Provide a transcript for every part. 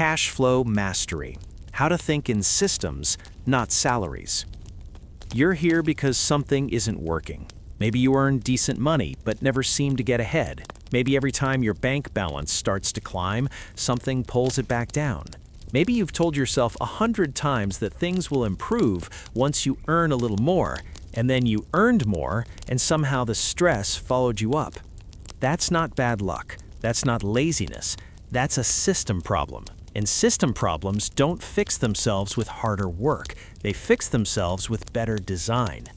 Cash flow mastery. How to think in systems, not salaries. You're here because something isn't working. Maybe you earn decent money but never seem to get ahead. Maybe every time your bank balance starts to climb, something pulls it back down. Maybe you've told yourself 100 times that things will improve once you earn a little more, and then you earned more, and somehow the stress followed you up. That's not bad luck. That's not laziness. That's a system problem. And system problems don't fix themselves with harder work. They fix themselves with better design.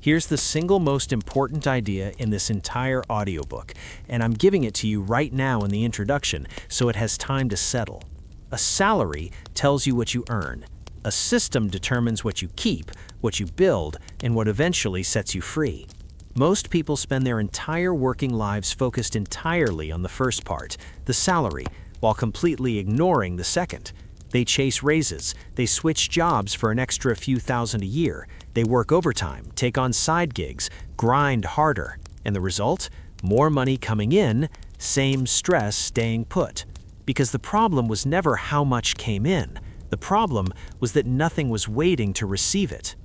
Here's the single most important idea in this entire audiobook, and I'm giving it to you right now in the introduction so it has time to settle. A salary tells you what you earn. A system determines what you keep, what you build, and what eventually sets you free. Most people spend their entire working lives focused entirely on the first part, the salary, while completely ignoring the second. They chase raises, they switch jobs for an extra few thousand a year, they work overtime, take on side gigs, grind harder, and the result? More money coming in, same stress staying put. Because the problem was never how much came in. The problem was that nothing was waiting to receive it.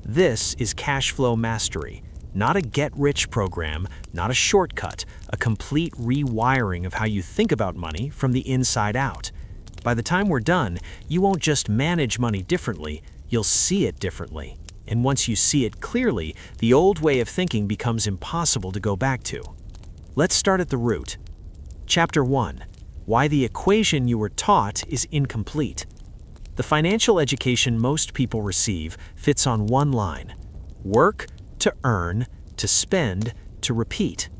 This is cash flow mastery, not a get-rich program, not a shortcut, a complete rewiring of how you think about money from the inside out. By the time we're done, you won't just manage money differently, you'll see it differently. And once you see it clearly, the old way of thinking becomes impossible to go back to. Let's start at the root. Chapter 1. Why the equation you were taught is incomplete. The financial education most people receive fits on one line: work to earn, to spend, to repeat.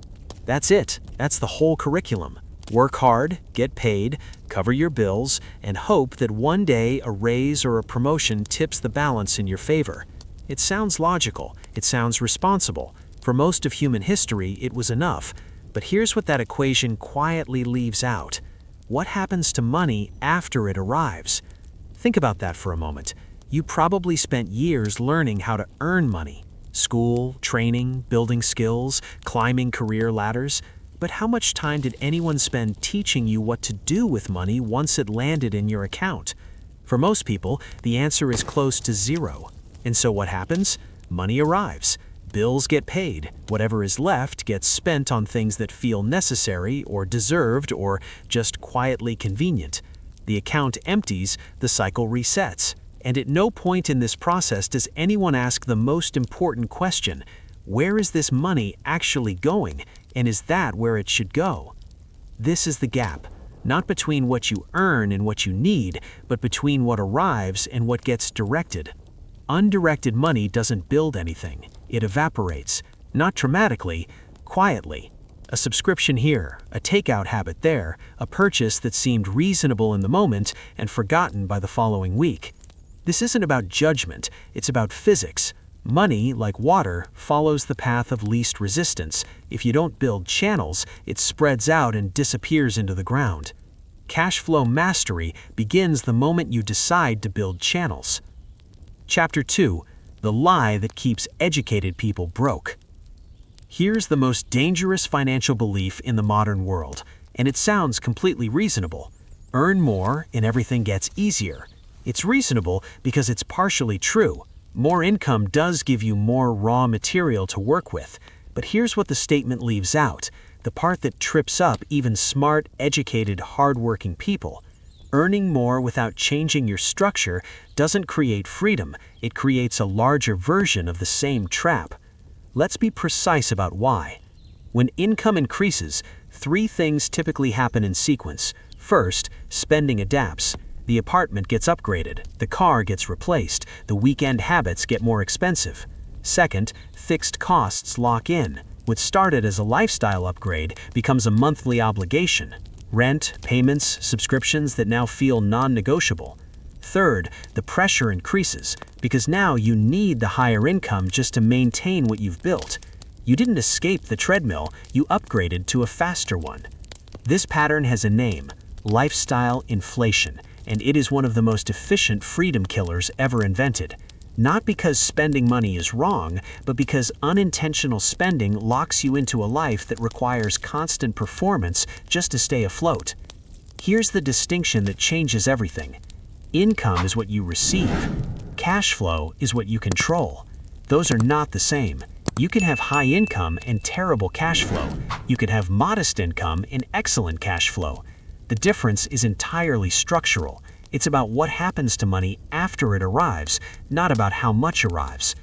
That's it. That's the whole curriculum. Work hard, get paid, cover your bills, and hope that one day a raise or a promotion tips the balance in your favor. It sounds logical. It sounds responsible. For most of human history, it was enough. But here's what that equation quietly leaves out. What happens to money after it arrives? Think about that for a moment. You probably spent years learning how to earn money. School, training, building skills, climbing career ladders. But how much time did anyone spend teaching you what to do with money once it landed in your account? For most people, the answer is close to zero. And so what happens? Money arrives. Bills get paid. Whatever is left gets spent on things that feel necessary or deserved or just quietly convenient. The account empties, the cycle resets. And at no point in this process does anyone ask the most important question: where is this money actually going, and is that where it should go? This is the gap, not between what you earn and what you need, but between what arrives and what gets directed. Undirected money doesn't build anything. It evaporates, not dramatically, quietly. A subscription here, a takeout habit there, a purchase that seemed reasonable in the moment and forgotten by the following week. This isn't about judgment, it's about physics. Money, like water, follows the path of least resistance. If you don't build channels, it spreads out and disappears into the ground. Cash flow mastery begins the moment you decide to build channels. Chapter 2. The lie that keeps educated people broke. Here's the most dangerous financial belief in the modern world, and it sounds completely reasonable. Earn more and everything gets easier. It's reasonable because it's partially true. More income does give you more raw material to work with, but here's what the statement leaves out, the part that trips up even smart, educated, hardworking people. Earning more without changing your structure doesn't create freedom, it creates a larger version of the same trap. Let's be precise about why. When income increases, three things typically happen in sequence. First, spending adapts. The apartment gets upgraded, the car gets replaced, the weekend habits get more expensive. Second, fixed costs lock in. What started as a lifestyle upgrade becomes a monthly obligation. Rent, payments, subscriptions that now feel non-negotiable. Third, the pressure increases, because now you need the higher income just to maintain what you've built. You didn't escape the treadmill, you upgraded to a faster one. This pattern has a name: lifestyle inflation, and it is one of the most efficient freedom killers ever invented. Not because spending money is wrong, but because unintentional spending locks you into a life that requires constant performance just to stay afloat. Here's the distinction that changes everything. Income is what you receive. Cash flow is what you control. Those are not the same. You can have high income and terrible cash flow. You could have modest income and excellent cash flow. The difference is entirely structural. It's about what happens to money after it arrives, not about how much arrives.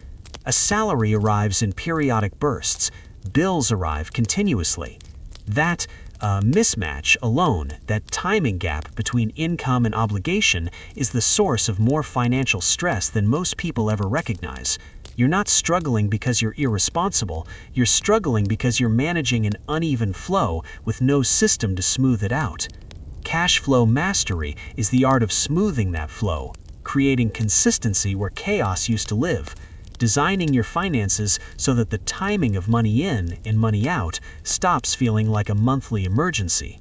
A salary arrives in periodic bursts. Bills arrive continuously. That mismatch alone, that timing gap between income and obligation, is the source of more financial stress than most people ever recognize. You're not struggling because you're irresponsible. You're struggling because you're managing an uneven flow with no system to smooth it out. Cash flow mastery is the art of smoothing that flow, creating consistency where chaos used to live, designing your finances so that the timing of money in and money out stops feeling like a monthly emergency.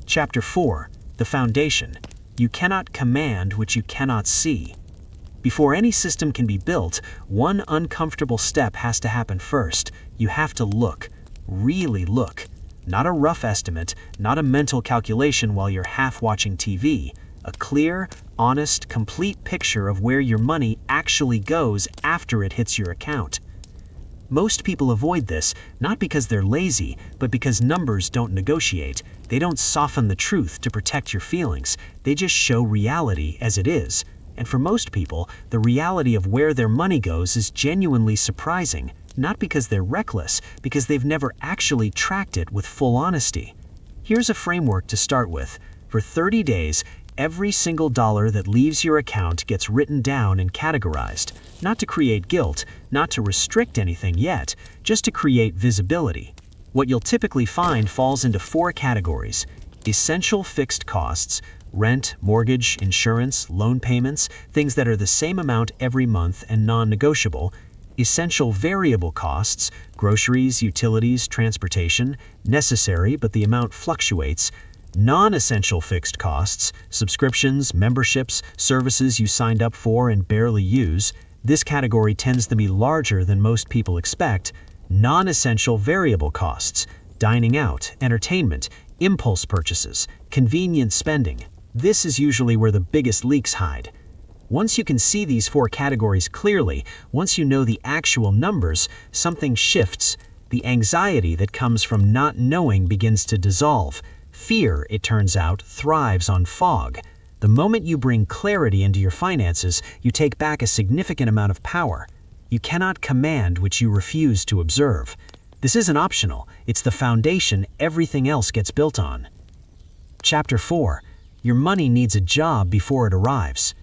Chapter 4. The Foundation. You cannot command what you cannot see. Before any system can be built, one uncomfortable step has to happen first. You have to look, really look. Not a rough estimate, not a mental calculation while you're half watching TV. A clear, honest, complete picture of where your money actually goes after it hits your account. Most people avoid this, not because they're lazy, but because numbers don't negotiate. They don't soften the truth to protect your feelings. They just show reality as it is. And for most people, the reality of where their money goes is genuinely surprising, not because they're reckless, because they've never actually tracked it with full honesty. Here's a framework to start with. For 30 days, every single dollar that leaves your account gets written down and categorized, not to create guilt, not to restrict anything yet, just to create visibility. What you'll typically find falls into 4 categories: essential fixed costs, rent, mortgage, insurance, loan payments, things that are the same amount every month and non-negotiable; essential variable costs, groceries, utilities, transportation, necessary but the amount fluctuates; non-essential fixed costs, subscriptions, memberships, services you signed up for and barely use. This category tends to be larger than most people expect. Non-essential variable costs, dining out, entertainment, impulse purchases, convenient spending. This is usually where the biggest leaks hide. Once you can see these 4 categories clearly, once you know the actual numbers, something shifts. The anxiety that comes from not knowing begins to dissolve. Fear, it turns out, thrives on fog. The moment you bring clarity into your finances, you take back a significant amount of power. You cannot command what you refuse to observe. This isn't optional. It's the foundation everything else gets built on. Chapter 4. Your money needs a job before it arrives.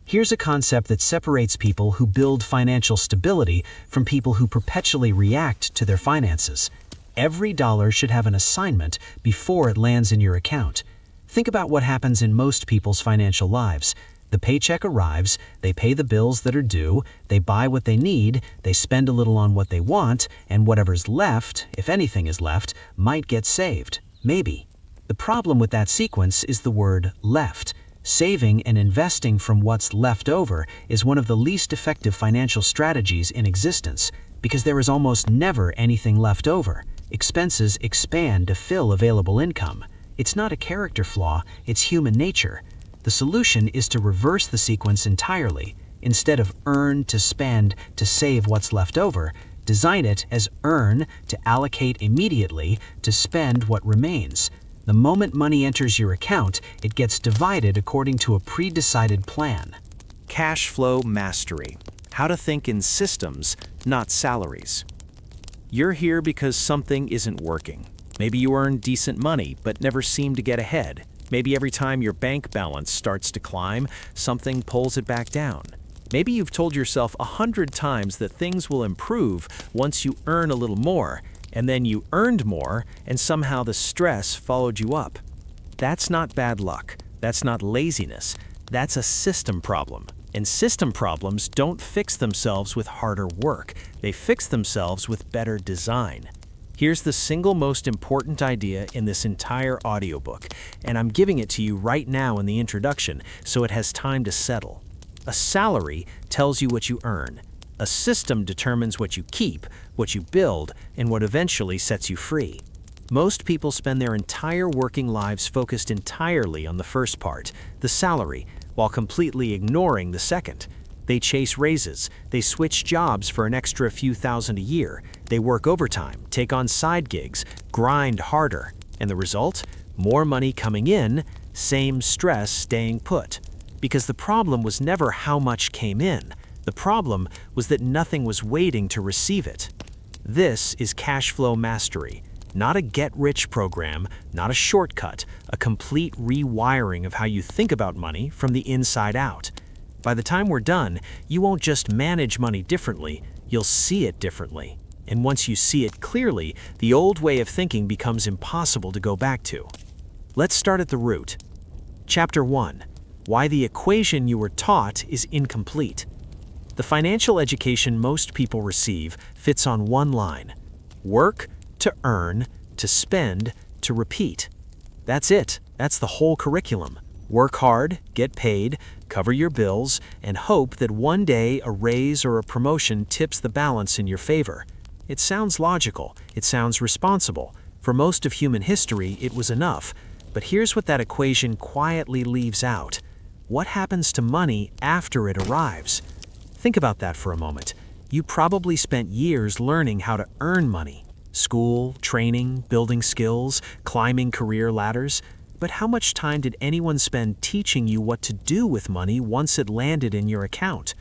Here's a concept that separates people who build financial stability from people who perpetually react to their finances. Every dollar should have an assignment before it lands in your account. Think about what happens in most people's financial lives. The paycheck arrives, they pay the bills that are due, they buy what they need, they spend a little on what they want, and whatever's left, if anything is left, might get saved. Maybe. The problem with that sequence is the word left. Saving and investing from what's left over is one of the least effective financial strategies in existence, because there is almost never anything left over. Expenses expand to fill available income. It's not a character flaw, it's human nature. The solution is to reverse the sequence entirely. Instead of earn to spend to save what's left over, design it as earn to allocate immediately to spend what remains. The moment money enters your account, it gets divided according to a pre-decided plan. Cash flow mastery. How to think in systems, not salaries. You're here because something isn't working. Maybe you earn decent money but never seem to get ahead. Maybe every time your bank balance starts to climb, something pulls it back down. Maybe you've told yourself 100 times that things will improve once you earn a little more, and then you earned more, and somehow the stress followed you up. That's not bad luck. That's not laziness. That's a system problem. And system problems don't fix themselves with harder work. They fix themselves with better design. Here's the single most important idea in this entire audiobook, and I'm giving it to you right now in the introduction so it has time to settle. A salary tells you what you earn. A system determines what you keep, what you build, and what eventually sets you free. Most people spend their entire working lives focused entirely on the first part, the salary, while completely ignoring the second. They chase raises, they switch jobs for an extra few thousand a year, they work overtime, take on side gigs, grind harder. And the result? More money coming in, same stress staying put. Because the problem was never how much came in. The problem was that nothing was waiting to receive it. This is cash flow mastery. Not a get-rich program, not a shortcut, a complete rewiring of how you think about money from the inside out. By the time we're done, you won't just manage money differently, you'll see it differently. And once you see it clearly, the old way of thinking becomes impossible to go back to. Let's start at the root. Chapter 1. Why the equation you were taught is incomplete. The financial education most people receive fits on one line. Work to earn, to spend, to repeat. That's it. That's the whole curriculum. Work hard, get paid, cover your bills, and hope that one day a raise or a promotion tips the balance in your favor. It sounds logical. It sounds responsible. For most of human history, it was enough. But here's what that equation quietly leaves out. What happens to money after it arrives? Think about that for a moment. You probably spent years learning how to earn money. School, training, building skills, climbing career ladders. But how much time did anyone spend teaching you what to do with money once it landed in your account?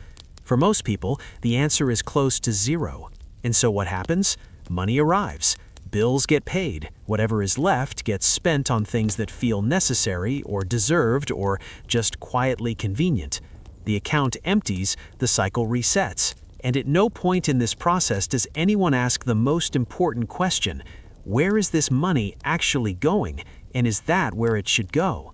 For most people, the answer is close to zero. And so what happens? Money arrives. Bills get paid. Whatever is left gets spent on things that feel necessary or deserved or just quietly convenient. The account empties, the cycle resets. And at no point in this process does anyone ask the most important question: where is this money actually going, and is that where it should go?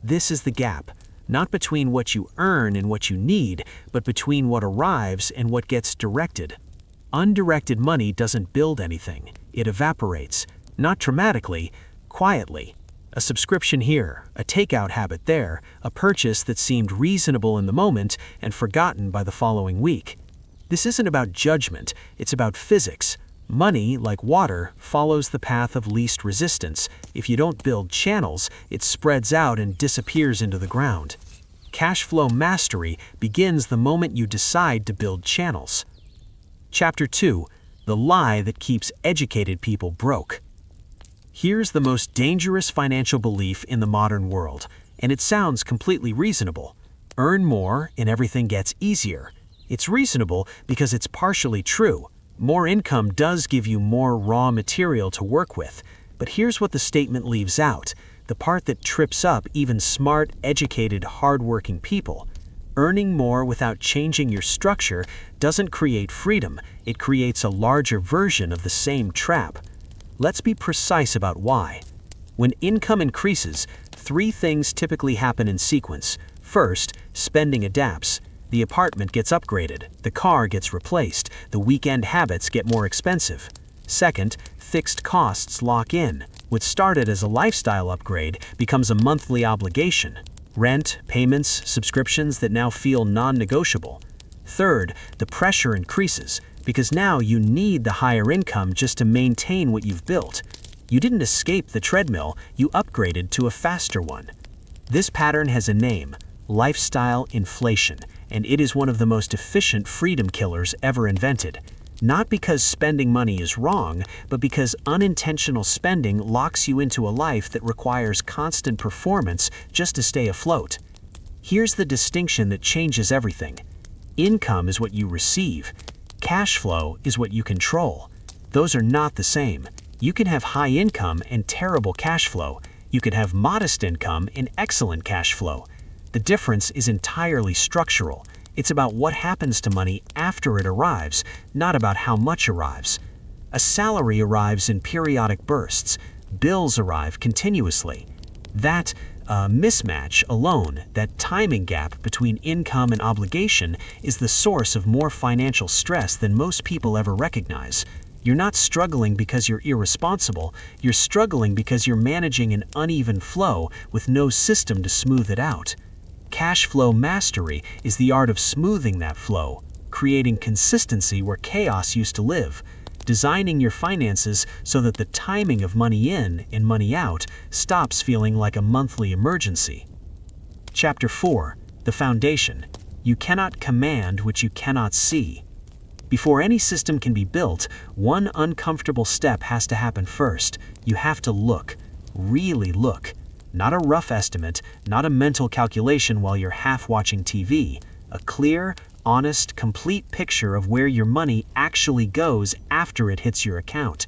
This is the gap, not between what you earn and what you need, but between what arrives and what gets directed. Undirected money doesn't build anything. It evaporates, not dramatically, quietly. A subscription here, a takeout habit there, a purchase that seemed reasonable in the moment and forgotten by the following week. This isn't about judgment, it's about physics. Money, like water, follows the path of least resistance. If you don't build channels, it spreads out and disappears into the ground. Cash flow mastery begins the moment you decide to build channels. Chapter 2. The lie that keeps educated people broke. Here's the most dangerous financial belief in the modern world, and it sounds completely reasonable. Earn more and everything gets easier. It's reasonable because it's partially true. More income does give you more raw material to work with, but here's what the statement leaves out, the part that trips up even smart, educated, hardworking people. Earning more without changing your structure doesn't create freedom, it creates a larger version of the same trap. Let's be precise about why. When income increases, three things typically happen in sequence. First, spending adapts. The apartment gets upgraded, the car gets replaced, the weekend habits get more expensive. Second, fixed costs lock in. What started as a lifestyle upgrade becomes a monthly obligation. Rent, payments, subscriptions that now feel non-negotiable. Third, the pressure increases, because now you need the higher income just to maintain what you've built. You didn't escape the treadmill, you upgraded to a faster one. This pattern has a name: lifestyle inflation, and it is one of the most efficient freedom killers ever invented. Not because spending money is wrong, but because unintentional spending locks you into a life that requires constant performance just to stay afloat. Here's the distinction that changes everything. Income is what you receive. Cash flow is what you control. Those are not the same. You can have high income and terrible cash flow. You can have modest income and excellent cash flow. The difference is entirely structural. It's about what happens to money after it arrives, not about how much arrives. A salary arrives in periodic bursts. Bills arrive continuously. That mismatch alone, that timing gap between income and obligation, is the source of more financial stress than most people ever recognize. You're not struggling because you're irresponsible. You're struggling because you're managing an uneven flow with no system to smooth it out. Cash flow mastery is the art of smoothing that flow, creating consistency where chaos used to live. designing your finances so that the timing of money in and money out stops feeling like a monthly emergency. Chapter 4. The Foundation. You cannot command what you cannot see. Before any system can be built, one uncomfortable step has to happen first. You have to look, really look. Not a rough estimate, not a mental calculation while you're half watching TV. A clear, honest, complete picture of where your money actually goes after it hits your account.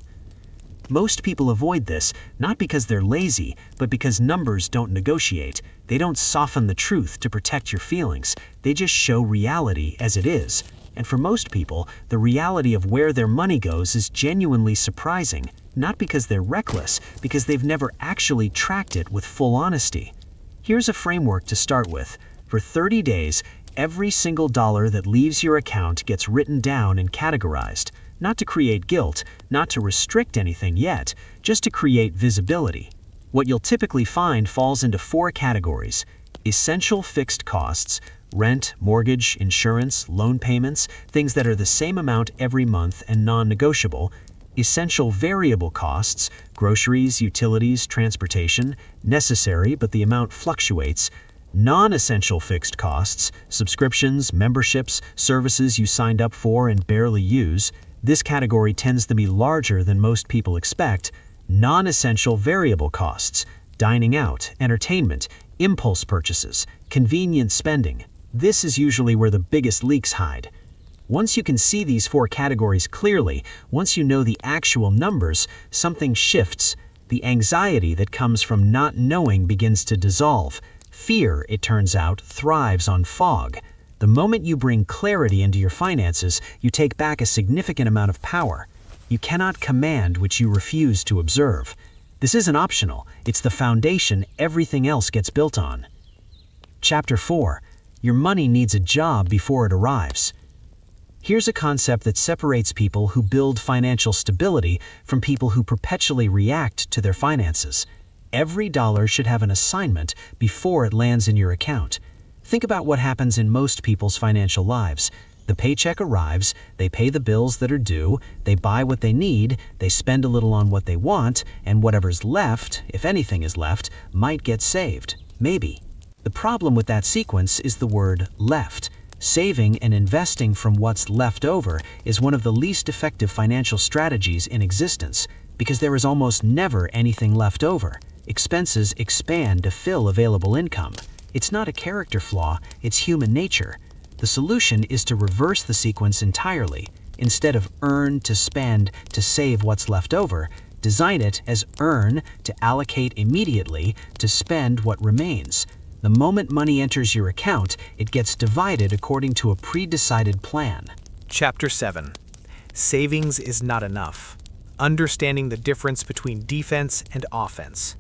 Most people avoid this, not because they're lazy, but because numbers don't negotiate. They don't soften the truth to protect your feelings. They just show reality as it is. And for most people, the reality of where their money goes is genuinely surprising, not because they're reckless, because they've never actually tracked it with full honesty. Here's a framework to start with. For 30 days, every single dollar that leaves your account gets written down and categorized, not to create guilt, not to restrict anything yet, just to create visibility. What you'll typically find falls into 4 categories: essential fixed costs, rent, mortgage, insurance, loan payments, things that are the same amount every month and non-negotiable; essential variable costs, groceries, utilities, transportation, necessary but the amount fluctuates; non-essential fixed costs, subscriptions, memberships, services you signed up for and barely use. This category tends to be larger than most people expect. Non-essential variable costs, dining out, entertainment, impulse purchases, convenient spending. This is usually where the biggest leaks hide. Once you can see these 4 categories clearly, once you know the actual numbers, something shifts. The anxiety that comes from not knowing begins to dissolve. Fear, it turns out, thrives on fog. The moment you bring clarity into your finances, you take back a significant amount of power. You cannot command what you refuse to observe. This isn't optional. It's the foundation everything else gets built on. Chapter 4. Your money needs a job before it arrives. Here's a concept that separates people who build financial stability from people who perpetually react to their finances. Every dollar should have an assignment before it lands in your account. Think about what happens in most people's financial lives. The paycheck arrives, they pay the bills that are due, they buy what they need, they spend a little on what they want, and whatever's left, if anything is left, might get saved. Maybe. The problem with that sequence is the word left. Saving and investing from what's left over is one of the least effective financial strategies in existence, because there is almost never anything left over. Expenses expand to fill available income. It's not a character flaw, it's human nature. The solution is to reverse the sequence entirely. Instead of earn to spend to save what's left over, design it as earn to allocate immediately to spend what remains. The moment money enters your account, it gets divided according to a pre-decided plan. Chapter 7. Savings is not enough. Understanding the difference between defense and offense.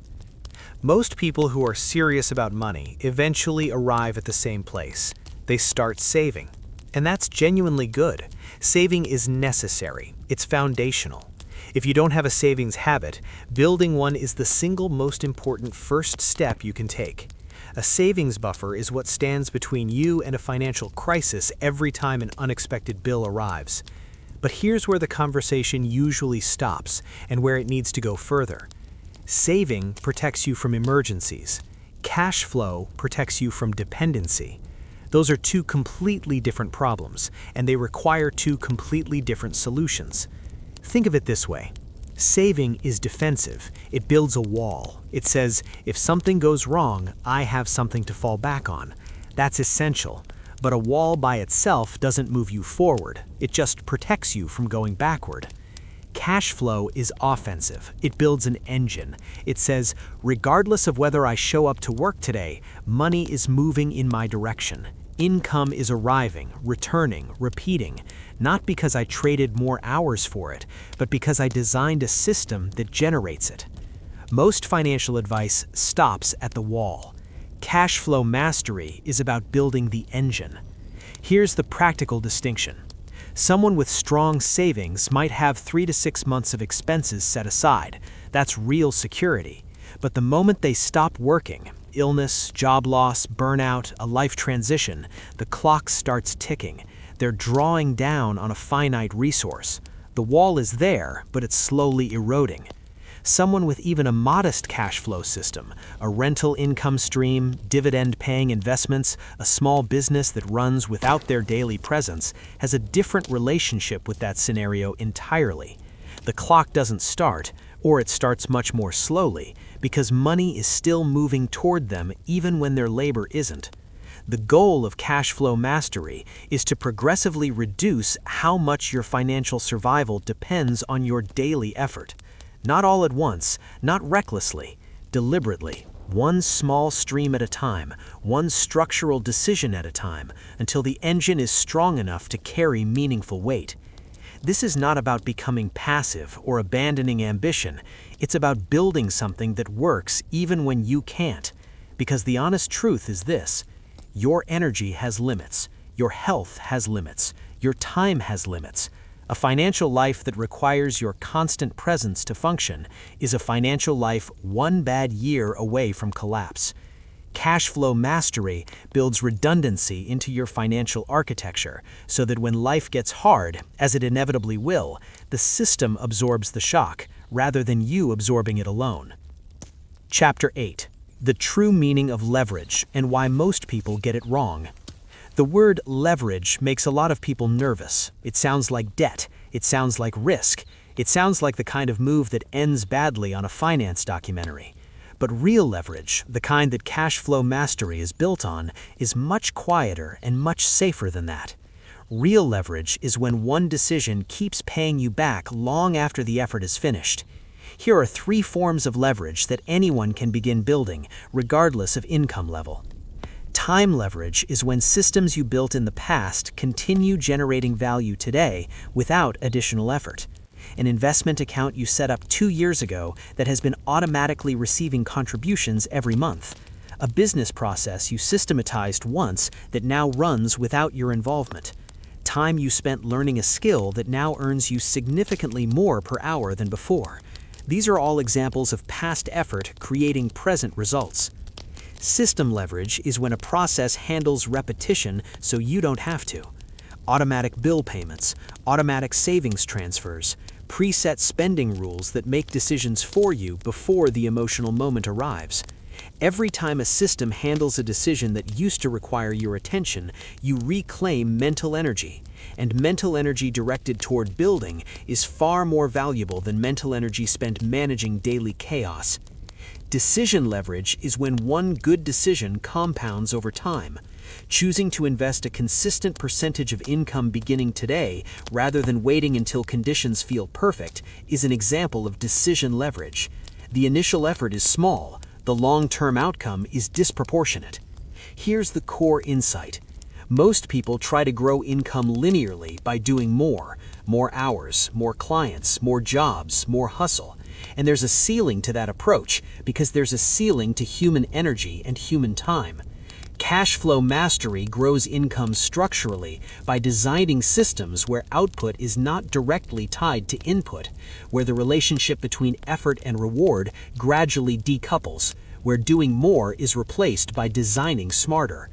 Most people who are serious about money eventually arrive at the same place. They start saving. And that's genuinely good. Saving is necessary. It's foundational. If you don't have a savings habit, building one is the single most important first step you can take. A savings buffer is what stands between you and a financial crisis every time an unexpected bill arrives. But here's where the conversation usually stops and where it needs to go further. Saving protects you from emergencies. Cash flow protects you from dependency. Those are 2 completely different problems, and they require 2 completely different solutions. Think of it this way. Saving is defensive. It builds a wall. It says, if something goes wrong, I have something to fall back on. That's essential. But a wall by itself doesn't move you forward. It just protects you from going backward. Cash flow is offensive. It builds an engine. It says, regardless of whether I show up to work today, money is moving in my direction. Income is arriving, returning, repeating, not because I traded more hours for it, but because I designed a system that generates it. Most financial advice stops at the wall. Cash flow mastery is about building the engine. Here's the practical distinction. Someone with strong savings might have 3 to 6 months of expenses set aside. That's real security. But the moment they stop working, illness, job loss, burnout, a life transition, the clock starts ticking. They're drawing down on a finite resource. The wall is there, but it's slowly eroding. Someone with even a modest cash flow system, a rental income stream, dividend-paying investments, a small business that runs without their daily presence, has a different relationship with that scenario entirely. The clock doesn't start, or it starts much more slowly, because money is still moving toward them even when their labor isn't. The goal of cash flow mastery is to progressively reduce how much your financial survival depends on your daily effort. Not all at once, not recklessly, deliberately, one small stream at a time, one structural decision at a time, until the engine is strong enough to carry meaningful weight. This is not about becoming passive or abandoning ambition. It's about building something that works even when you can't. Because the honest truth is this: your energy has limits, your health has limits, your time has limits. A financial life that requires your constant presence to function is a financial life one bad year away from collapse. Cash flow mastery builds redundancy into your financial architecture so that when life gets hard, as it inevitably will, the system absorbs the shock rather than you absorbing it alone. Chapter 8: The True Meaning of Leverage and Why Most People Get It Wrong. The word leverage makes a lot of people nervous. It sounds like debt. It sounds like risk. It sounds like the kind of move that ends badly on a finance documentary. But real leverage, the kind that cash flow mastery is built on, is much quieter and much safer than that. Real leverage is when one decision keeps paying you back long after the effort is finished. Here are 3 forms of leverage that anyone can begin building, regardless of income level. Time leverage is when systems you built in the past continue generating value today without additional effort. An investment account you set up 2 years ago that has been automatically receiving contributions every month. A business process you systematized once that now runs without your involvement. Time you spent learning a skill that now earns you significantly more per hour than before. These are all examples of past effort creating present results. System leverage is when a process handles repetition so you don't have to. Automatic bill payments, automatic savings transfers, preset spending rules that make decisions for you before the emotional moment arrives. Every time a system handles a decision that used to require your attention, you reclaim mental energy. And mental energy directed toward building is far more valuable than mental energy spent managing daily chaos. Decision leverage is when one good decision compounds over time. Choosing to invest a consistent percentage of income beginning today, rather than waiting until conditions feel perfect, is an example of decision leverage. The initial effort is small, the long-term outcome is disproportionate. Here's the core insight. Most people try to grow income linearly by doing more hours, more clients, more jobs, more hustle. And there's a ceiling to that approach because there's a ceiling to human energy and human time. Cash flow mastery grows income structurally by designing systems where output is not directly tied to input, where the relationship between effort and reward gradually decouples, where doing more is replaced by designing smarter.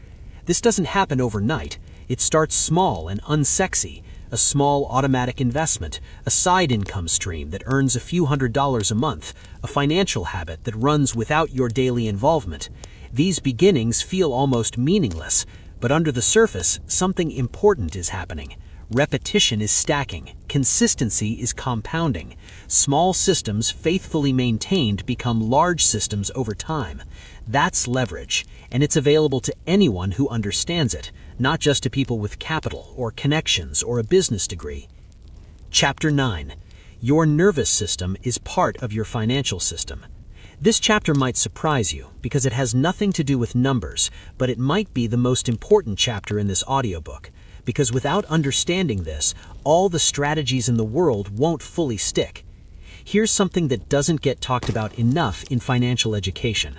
This doesn't happen overnight. It starts small and unsexy. A small automatic investment, a side income stream that earns a few $100s a month, a financial habit that runs without your daily involvement. These beginnings feel almost meaningless, but under the surface, something important is happening. Repetition is stacking, consistency is compounding. Small systems faithfully maintained become large systems over time. That's leverage, and it's available to anyone who understands it, not just to people with capital or connections or a business degree. Chapter 9. Your nervous system is part of your financial system. This chapter might surprise you because it has nothing to do with numbers, but it might be the most important chapter in this audiobook. Because without understanding this, all the strategies in the world won't fully stick. Here's something that doesn't get talked about enough in financial education.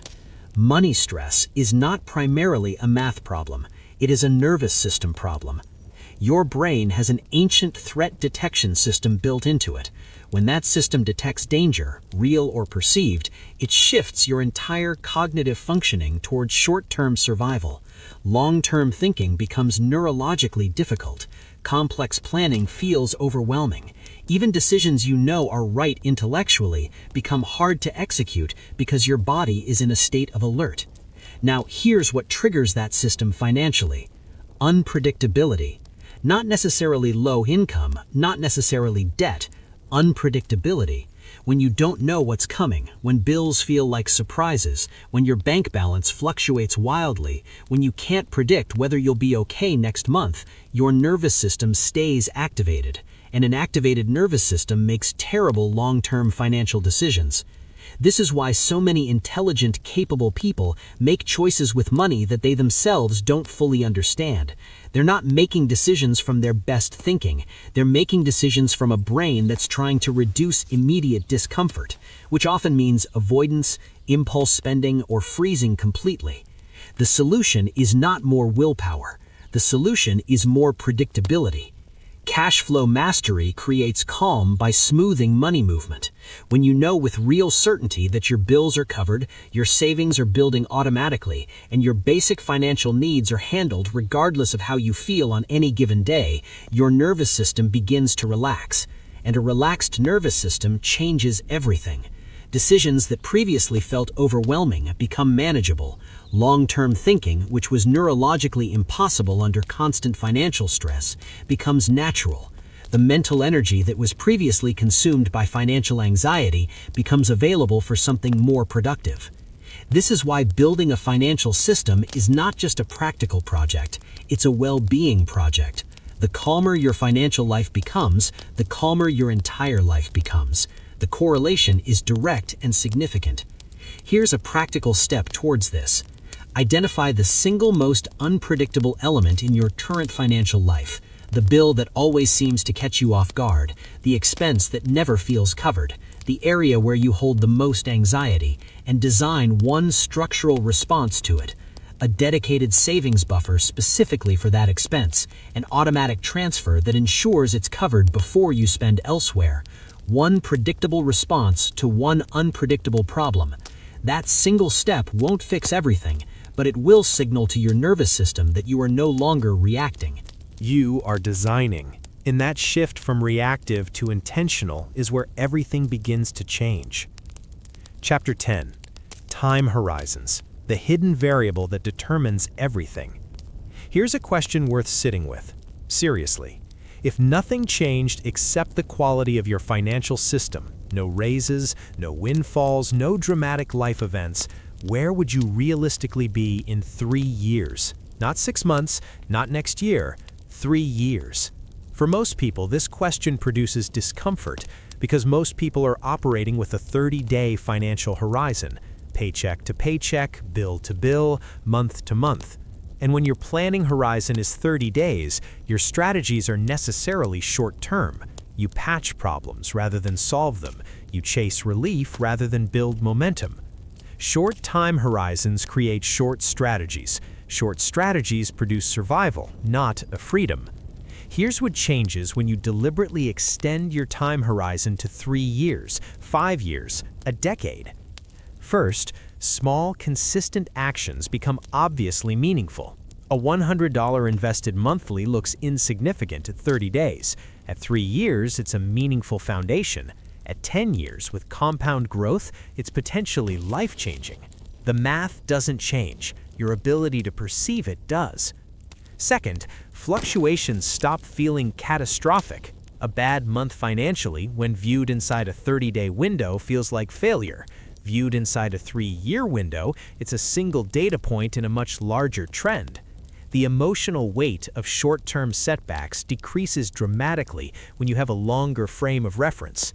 Money stress is not primarily a math problem. It is a nervous system problem. Your brain has an ancient threat detection system built into it. When that system detects danger, real or perceived, it shifts your entire cognitive functioning towards short-term survival. Long-term thinking becomes neurologically difficult. Complex planning feels overwhelming. Even decisions you know are right intellectually become hard to execute because your body is in a state of alert. Now, here's what triggers that system financially. Unpredictability. Not necessarily low income, not necessarily debt. Unpredictability. When you don't know what's coming, when bills feel like surprises, when your bank balance fluctuates wildly, when you can't predict whether you'll be okay next month, your nervous system stays activated. And an activated nervous system makes terrible long-term financial decisions. This is why so many intelligent, capable people make choices with money that they themselves don't fully understand. They're not making decisions from their best thinking. They're making decisions from a brain that's trying to reduce immediate discomfort, which often means avoidance, impulse spending, or freezing completely. The solution is not more willpower. The solution is more predictability. Cash flow mastery creates calm by smoothing money movement. When you know with real certainty that your bills are covered, your savings are building automatically, and your basic financial needs are handled regardless of how you feel on any given day, your nervous system begins to relax. And a relaxed nervous system changes everything. Decisions that previously felt overwhelming become manageable. Long-term thinking, which was neurologically impossible under constant financial stress, becomes natural. The mental energy that was previously consumed by financial anxiety becomes available for something more productive. This is why building a financial system is not just a practical project, it's a well-being project. The calmer your financial life becomes, the calmer your entire life becomes. The correlation is direct and significant. Here's a practical step towards this. Identify the single most unpredictable element in your current financial life, the bill that always seems to catch you off guard, the expense that never feels covered, the area where you hold the most anxiety, and design one structural response to it. A dedicated savings buffer specifically for that expense, an automatic transfer that ensures it's covered before you spend elsewhere. One predictable response to one unpredictable problem. That single step won't fix everything, but it will signal to your nervous system that you are no longer reacting. You are designing. In that shift from reactive to intentional is where everything begins to change. Chapter 10. Time horizons, the hidden variable that determines everything. Here's a question worth sitting with. Seriously. If nothing changed except the quality of your financial system, no raises, no windfalls, no dramatic life events, where would you realistically be in 3 years? Not 6 months, not next year, 3 years. For most people, this question produces discomfort because most people are operating with a 30-day financial horizon, paycheck to paycheck, bill to bill, month to month. And when your planning horizon is 30 days, your strategies are necessarily short-term. You patch problems rather than solve them. You chase relief rather than build momentum. Short time horizons create short strategies. Short strategies produce survival, not a freedom. Here's what changes when you deliberately extend your time horizon to 3 years, 5 years, a decade. First, small, consistent actions become obviously meaningful. A $100 invested monthly looks insignificant at 30 days. At 3 years, it's a meaningful foundation. At 10 years, with compound growth, it's potentially life-changing. The math doesn't change. Your ability to perceive it does. Second, fluctuations stop feeling catastrophic. A bad month financially, when viewed inside a 30-day window, feels like failure. Viewed inside a 3-year window, it's a single data point in a much larger trend. The emotional weight of short-term setbacks decreases dramatically when you have a longer frame of reference.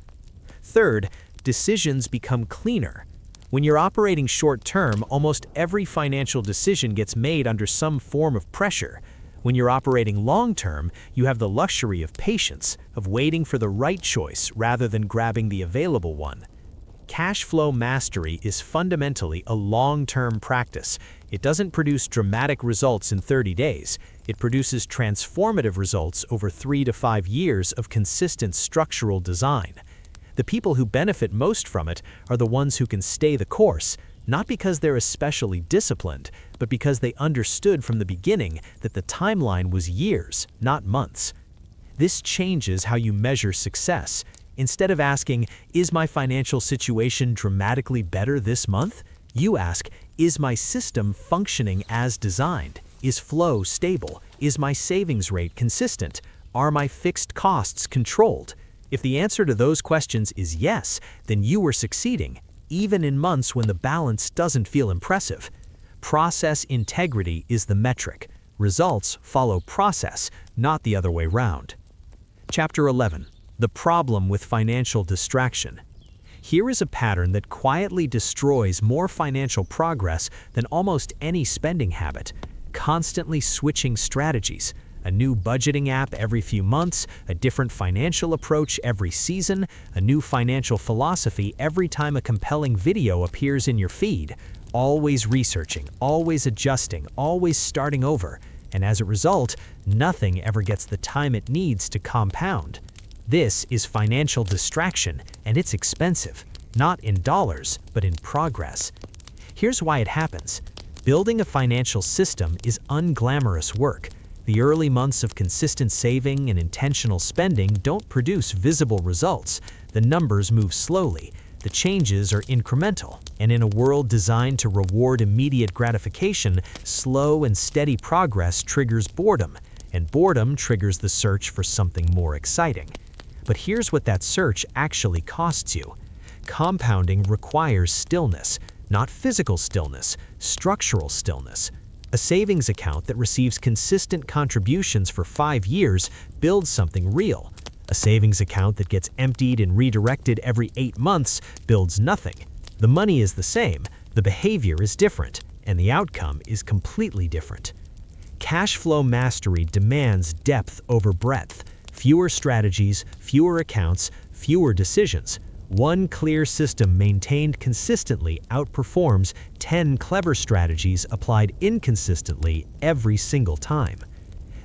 Third, decisions become cleaner. When you're operating short-term, almost every financial decision gets made under some form of pressure. When you're operating long-term, you have the luxury of patience, of waiting for the right choice rather than grabbing the available one. Cash flow mastery is fundamentally a long-term practice. It doesn't produce dramatic results in 30 days. It produces transformative results over 3 to 5 years of consistent structural design. The people who benefit most from it are the ones who can stay the course, not because they're especially disciplined, but because they understood from the beginning that the timeline was years, not months. This changes how you measure success. Instead of asking, "Is my financial situation dramatically better this month?" you ask, "Is my system functioning as designed? Is flow stable? Is my savings rate consistent? Are my fixed costs controlled?" If the answer to those questions is yes, then you are succeeding, even in months when the balance doesn't feel impressive. Process integrity is the metric. Results follow process, not the other way round. Chapter 11. The problem with financial distraction. Here is a pattern that quietly destroys more financial progress than almost any spending habit: constantly switching strategies. A new budgeting app every few months, a different financial approach every season, a new financial philosophy every time a compelling video appears in your feed. Always researching, always adjusting, always starting over. And as a result, nothing ever gets the time it needs to compound. This is financial distraction, and it's expensive, not in dollars, but in progress. Here's why it happens. Building a financial system is unglamorous work. The early months of consistent saving and intentional spending don't produce visible results. The numbers move slowly. The changes are incremental. And in a world designed to reward immediate gratification, slow and steady progress triggers boredom, and boredom triggers the search for something more exciting. But here's what that search actually costs you. Compounding requires stillness, not physical stillness, structural stillness. A savings account that receives consistent contributions for 5 years builds something real. A savings account that gets emptied and redirected every 8 months builds nothing. The money is the same, the behavior is different, and the outcome is completely different. Cash flow mastery demands depth over breadth. Fewer strategies, fewer accounts, fewer decisions. One clear system maintained consistently outperforms 10 clever strategies applied inconsistently every single time.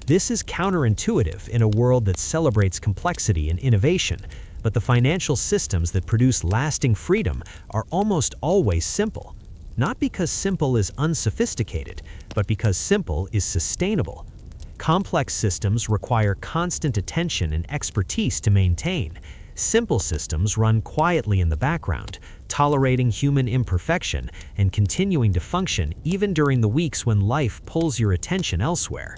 This is counterintuitive in a world that celebrates complexity and innovation, but the financial systems that produce lasting freedom are almost always simple. Not because simple is unsophisticated, but because simple is sustainable. Complex systems require constant attention and expertise to maintain. Simple systems run quietly in the background, tolerating human imperfection and continuing to function even during the weeks when life pulls your attention elsewhere.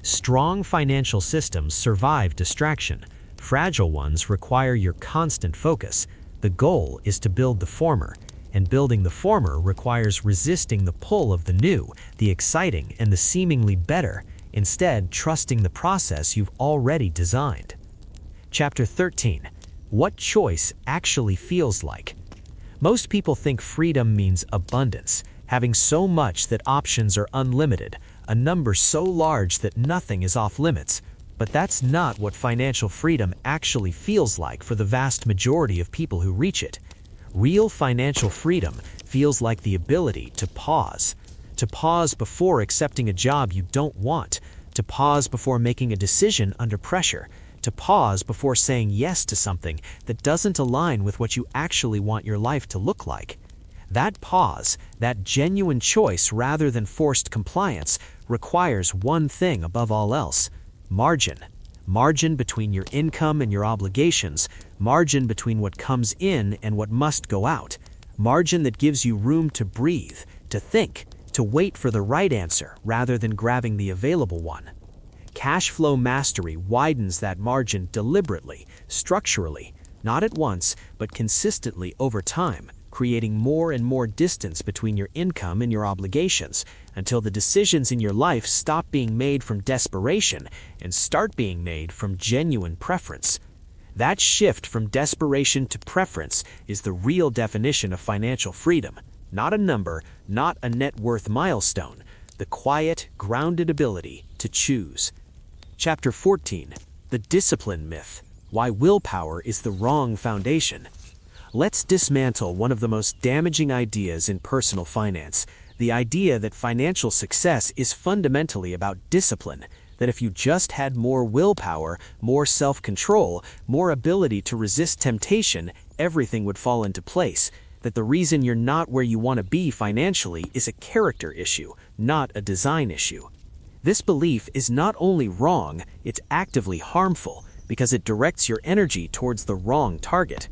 Strong financial systems survive distraction. Fragile ones require your constant focus. The goal is to build the former, and building the former requires resisting the pull of the new, the exciting, and the seemingly better, instead trusting the process you've already designed. Chapter 13. What choice actually feels like. Most people think freedom means abundance, having so much that options are unlimited, a number so large that nothing is off limits. But that's not what financial freedom actually feels like for the vast majority of people who reach it. Real financial freedom feels like the ability to pause before accepting a job you don't want, to pause before making a decision under pressure, to pause before saying yes to something that doesn't align with what you actually want your life to look like. That pause, that genuine choice rather than forced compliance, requires one thing above all else: margin. Margin between your income and your obligations, margin between what comes in and what must go out, margin that gives you room to breathe, to think, to wait for the right answer rather than grabbing the available one. Cash flow mastery widens that margin deliberately, structurally, not at once, but consistently over time, creating more and more distance between your income and your obligations, until the decisions in your life stop being made from desperation and start being made from genuine preference. That shift from desperation to preference is the real definition of financial freedom. Not a number, not a net worth milestone, the quiet, grounded ability to choose. Chapter 14. The Discipline Myth. Why willpower is the wrong foundation. Let's dismantle one of the most damaging ideas in personal finance, the idea that financial success is fundamentally about discipline, that if you just had more willpower, more self-control, more ability to resist temptation, everything would fall into place, that the reason you're not where you want to be financially is a character issue, not a design issue. This belief is not only wrong, it's actively harmful, because it directs your energy towards the wrong target.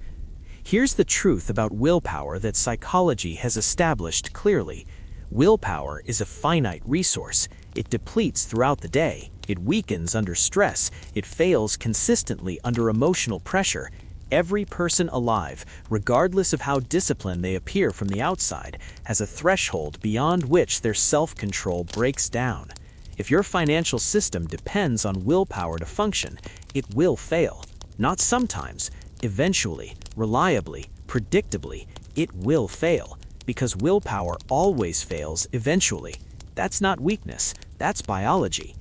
Here's the truth about willpower that psychology has established clearly. Willpower is a finite resource. It depletes throughout the day. It weakens under stress. It fails consistently under emotional pressure. Every person alive, regardless of how disciplined they appear from the outside, has a threshold beyond which their self-control breaks down. If your financial system depends on willpower to function, it will fail. Not sometimes, eventually, reliably, predictably, it will fail. Because willpower always fails eventually. That's not weakness, that's biology.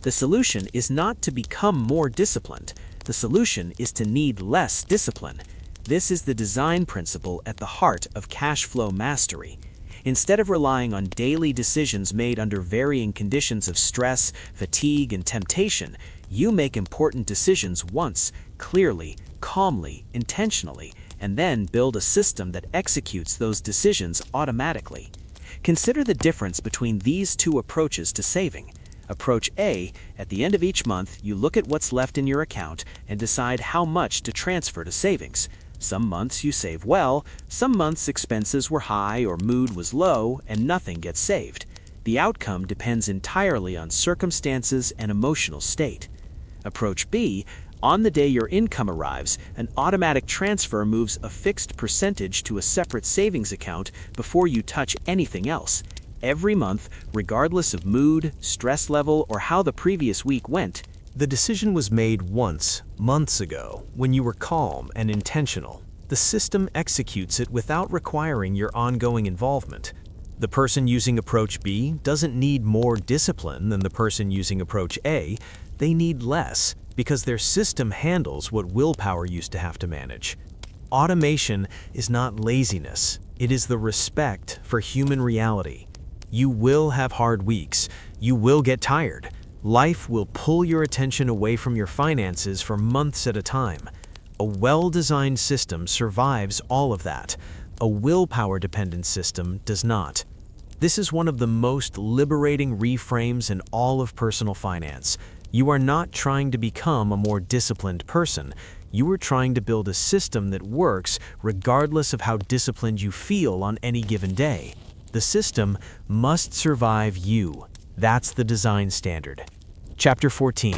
The solution is not to become more disciplined. The solution is to need less discipline. This is the design principle at the heart of cash flow mastery. Instead of relying on daily decisions made under varying conditions of stress, fatigue, and temptation, you make important decisions once, clearly, calmly, intentionally, and then build a system that executes those decisions automatically. Consider the difference between these two approaches to saving. Approach A, at the end of each month, you look at what's left in your account and decide how much to transfer to savings. Some months you save well, some months expenses were high or mood was low and nothing gets saved. The outcome depends entirely on circumstances and emotional state. Approach B, on the day your income arrives, an automatic transfer moves a fixed percentage to a separate savings account before you touch anything else. Every month, regardless of mood, stress level, or how the previous week went, The decision was made once, months ago, when you were calm and intentional. The system executes it without requiring your ongoing involvement. The person using approach B doesn't need more discipline than the person using approach A. They need less, because their system handles what willpower used to have to manage. Automation is not laziness. It is the respect for human reality. You will have hard weeks. You will get tired. Life will pull your attention away from your finances for months at a time. A well-designed system survives all of that. A willpower-dependent system does not. This is one of the most liberating reframes in all of personal finance. You are not trying to become a more disciplined person. You are trying to build a system that works regardless of how disciplined you feel on any given day. The system must survive you. That's the design standard. Chapter 14.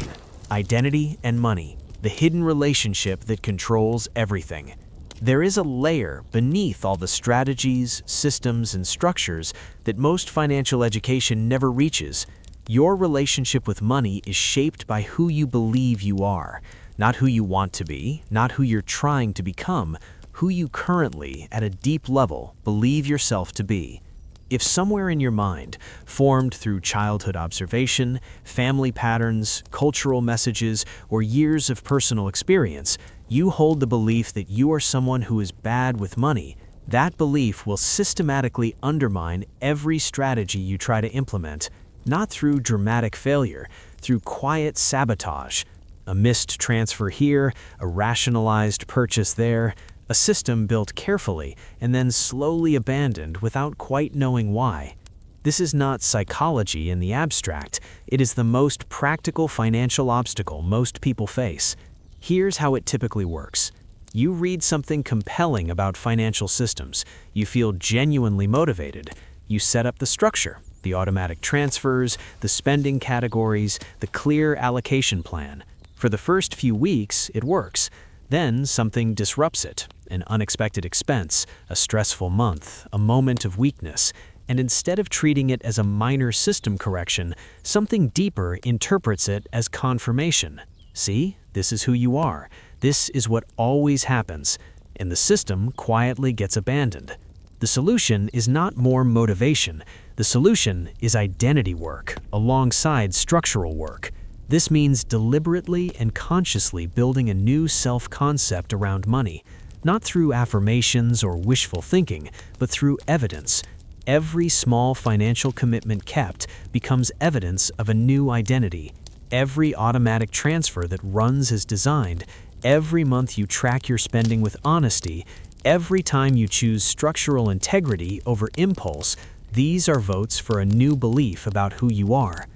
Identity and Money, the hidden relationship that controls everything. There is a layer beneath all the strategies, systems, and structures that most financial education never reaches. Your relationship with money is shaped by who you believe you are, not who you want to be, not who you're trying to become, who you currently, at a deep level, believe yourself to be. If somewhere in your mind, formed through childhood observation, family patterns, cultural messages, or years of personal experience, you hold the belief that you are someone who is bad with money, that belief will systematically undermine every strategy you try to implement, not through dramatic failure, through quiet sabotage. A missed transfer here, a rationalized purchase there, a system built carefully and then slowly abandoned without quite knowing why. This is not psychology in the abstract. It is the most practical financial obstacle most people face. Here's how it typically works. You read something compelling about financial systems. You feel genuinely motivated. You set up the structure, the automatic transfers, the spending categories, the clear allocation plan. For the first few weeks, it works. Then something disrupts it, an unexpected expense, a stressful month, a moment of weakness, and instead of treating it as a minor system correction, something deeper interprets it as confirmation. See, this is who you are. This is what always happens, and the system quietly gets abandoned. The solution is not more motivation. The solution is identity work alongside structural work. This means deliberately and consciously building a new self-concept around money, not through affirmations or wishful thinking, but through evidence. Every small financial commitment kept becomes evidence of a new identity. Every automatic transfer that runs as designed, every month you track your spending with honesty, every time you choose structural integrity over impulse, these are votes for a new belief about who you are.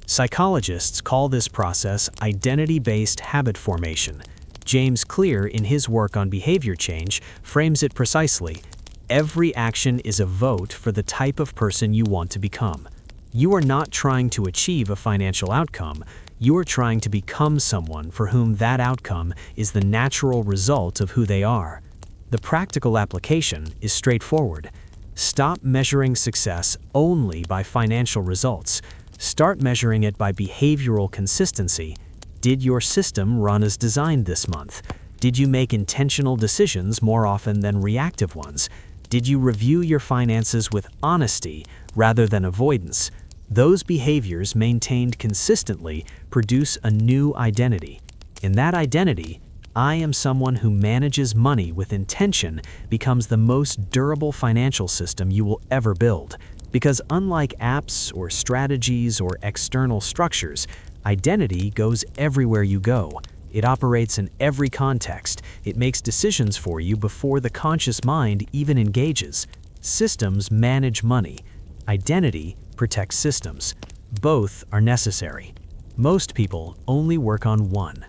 Psychologists call this process identity-based habit formation. James Clear, in his work on behavior change, frames it precisely. Every action is a vote for the type of person you want to become. You are not trying to achieve a financial outcome. You are trying to become someone for whom that outcome is the natural result of who they are. The practical application is straightforward. Stop measuring success only by financial results. Start measuring it by behavioral consistency. Did your system run as designed this month? Did you make intentional decisions more often than reactive ones? Did you review your finances with honesty rather than avoidance? Those behaviors maintained consistently produce a new identity. In that identity, I am someone who manages money with intention becomes the most durable financial system you will ever build. Because unlike apps or strategies or external structures, identity goes everywhere you go. It operates in every context. It makes decisions for you before the conscious mind even engages. Systems manage money. Identity protects systems. Both are necessary. Most people only work on one.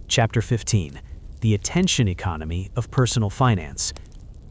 Chapter 15. The Attention Economy of Personal Finance.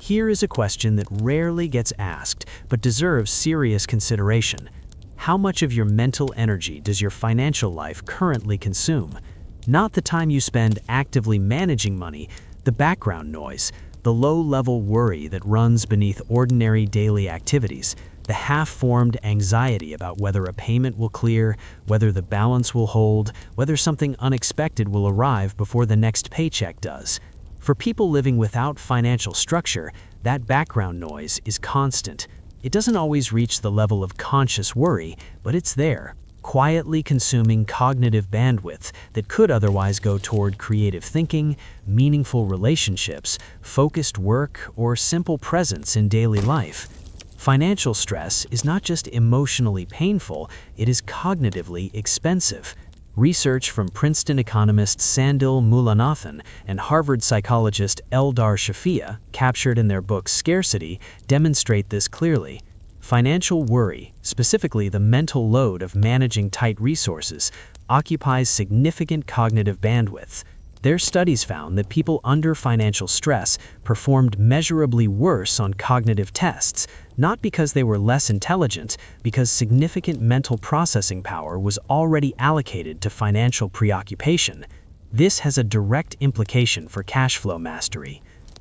Here is a question that rarely gets asked, but deserves serious consideration. How much of your mental energy does your financial life currently consume? Not the time you spend actively managing money, the background noise, the low-level worry that runs beneath ordinary daily activities, the half-formed anxiety about whether a payment will clear, whether the balance will hold, whether something unexpected will arrive before the next paycheck does. For people living without financial structure, that background noise is constant. It doesn't always reach the level of conscious worry, but it's there, quietly consuming cognitive bandwidth that could otherwise go toward creative thinking, meaningful relationships, focused work, or simple presence in daily life. Financial stress is not just emotionally painful, it is cognitively expensive. Research from Princeton economist Sandil Mullainathan and Harvard psychologist Eldar Shafia, captured in their book Scarcity, demonstrate this clearly. Financial worry, specifically the mental load of managing tight resources, occupies significant cognitive bandwidth. Their studies found that people under financial stress performed measurably worse on cognitive tests, not because they were less intelligent, because significant mental processing power was already allocated to financial preoccupation. This has a direct implication for cash flow mastery.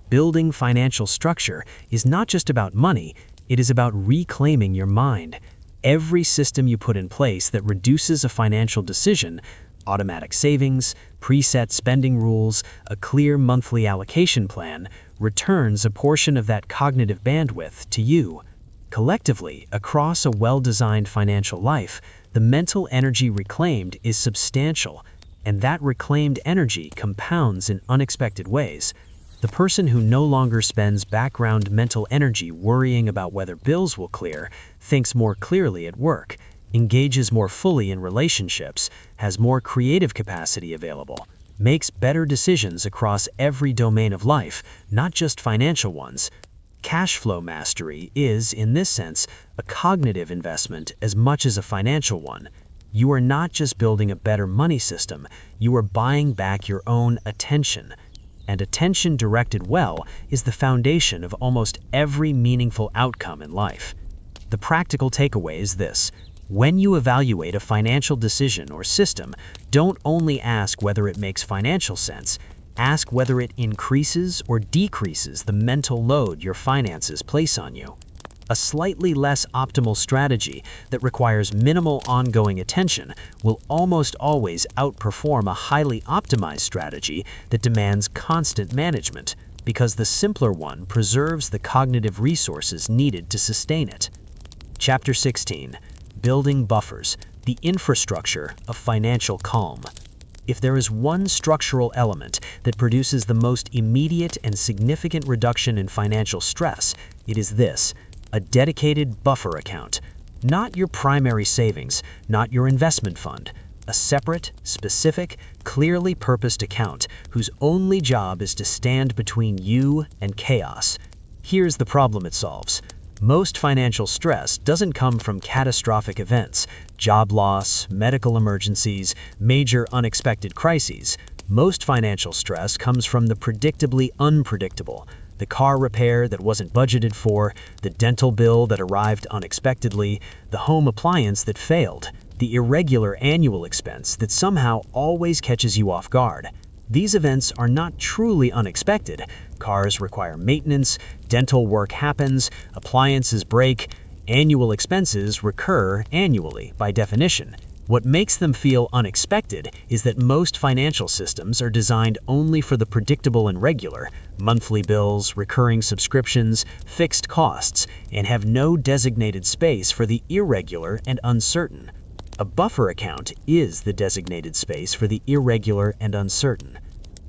Building financial structure is not just about money, it is about reclaiming your mind. Every system you put in place that reduces a financial decision, automatic savings, preset spending rules, a clear monthly allocation plan, returns a portion of that cognitive bandwidth to you. Collectively, across a well-designed financial life, the mental energy reclaimed is substantial, and that reclaimed energy compounds in unexpected ways. The person who no longer spends background mental energy worrying about whether bills will clear, thinks more clearly at work, engages more fully in relationships, has more creative capacity available, makes better decisions across every domain of life, not just financial ones. Cash flow mastery is, in this sense, a cognitive investment as much as a financial one. You are not just building a better money system, you are buying back your own attention. And attention directed well is the foundation of almost every meaningful outcome in life. The practical takeaway is this: when you evaluate a financial decision or system, don't only ask whether it makes financial sense, ask whether it increases or decreases the mental load your finances place on you. A slightly less optimal strategy that requires minimal ongoing attention will almost always outperform a highly optimized strategy that demands constant management, because the simpler one preserves the cognitive resources needed to sustain it. Chapter 16. Building Buffers, the Infrastructure of Financial Calm. If there is one structural element that produces the most immediate and significant reduction in financial stress, it is this: a dedicated buffer account. Not your primary savings, not your investment fund. A separate, specific, clearly purposed account whose only job is to stand between you and chaos. Here's the problem it solves. Most financial stress doesn't come from catastrophic events, job loss, medical emergencies, major unexpected crises. Most financial stress comes from the predictably unpredictable. The car repair that wasn't budgeted for, the dental bill that arrived unexpectedly, the home appliance that failed, the irregular annual expense that somehow always catches you off guard. These events are not truly unexpected. Cars require maintenance, dental work happens, appliances break, annual expenses recur annually by definition. What makes them feel unexpected is that most financial systems are designed only for the predictable and regular, monthly bills, recurring subscriptions, fixed costs, and have no designated space for the irregular and uncertain. A buffer account is the designated space for the irregular and uncertain.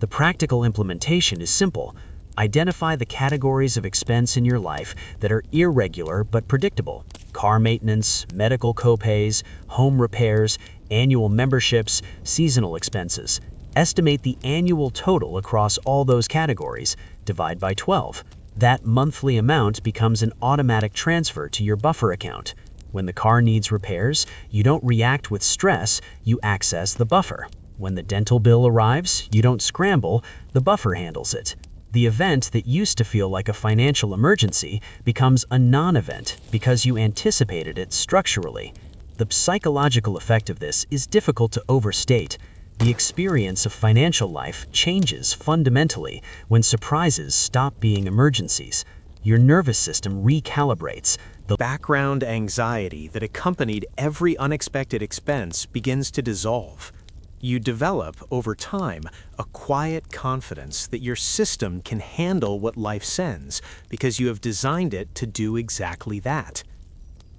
The practical implementation is simple. Identify the categories of expense in your life that are irregular but predictable. Car maintenance, medical copays, home repairs, annual memberships, seasonal expenses. Estimate the annual total across all those categories. Divide by 12. That monthly amount becomes an automatic transfer to your buffer account. When the car needs repairs, you don't react with stress, you access the buffer. When the dental bill arrives, you don't scramble, the buffer handles it. The event that used to feel like a financial emergency becomes a non-event because you anticipated it structurally. The psychological effect of this is difficult to overstate. The experience of financial life changes fundamentally when surprises stop being emergencies. Your nervous system recalibrates. The Background anxiety that accompanied every unexpected expense begins to dissolve. You develop, over time, a quiet confidence that your system can handle what life sends because you have designed it to do exactly that.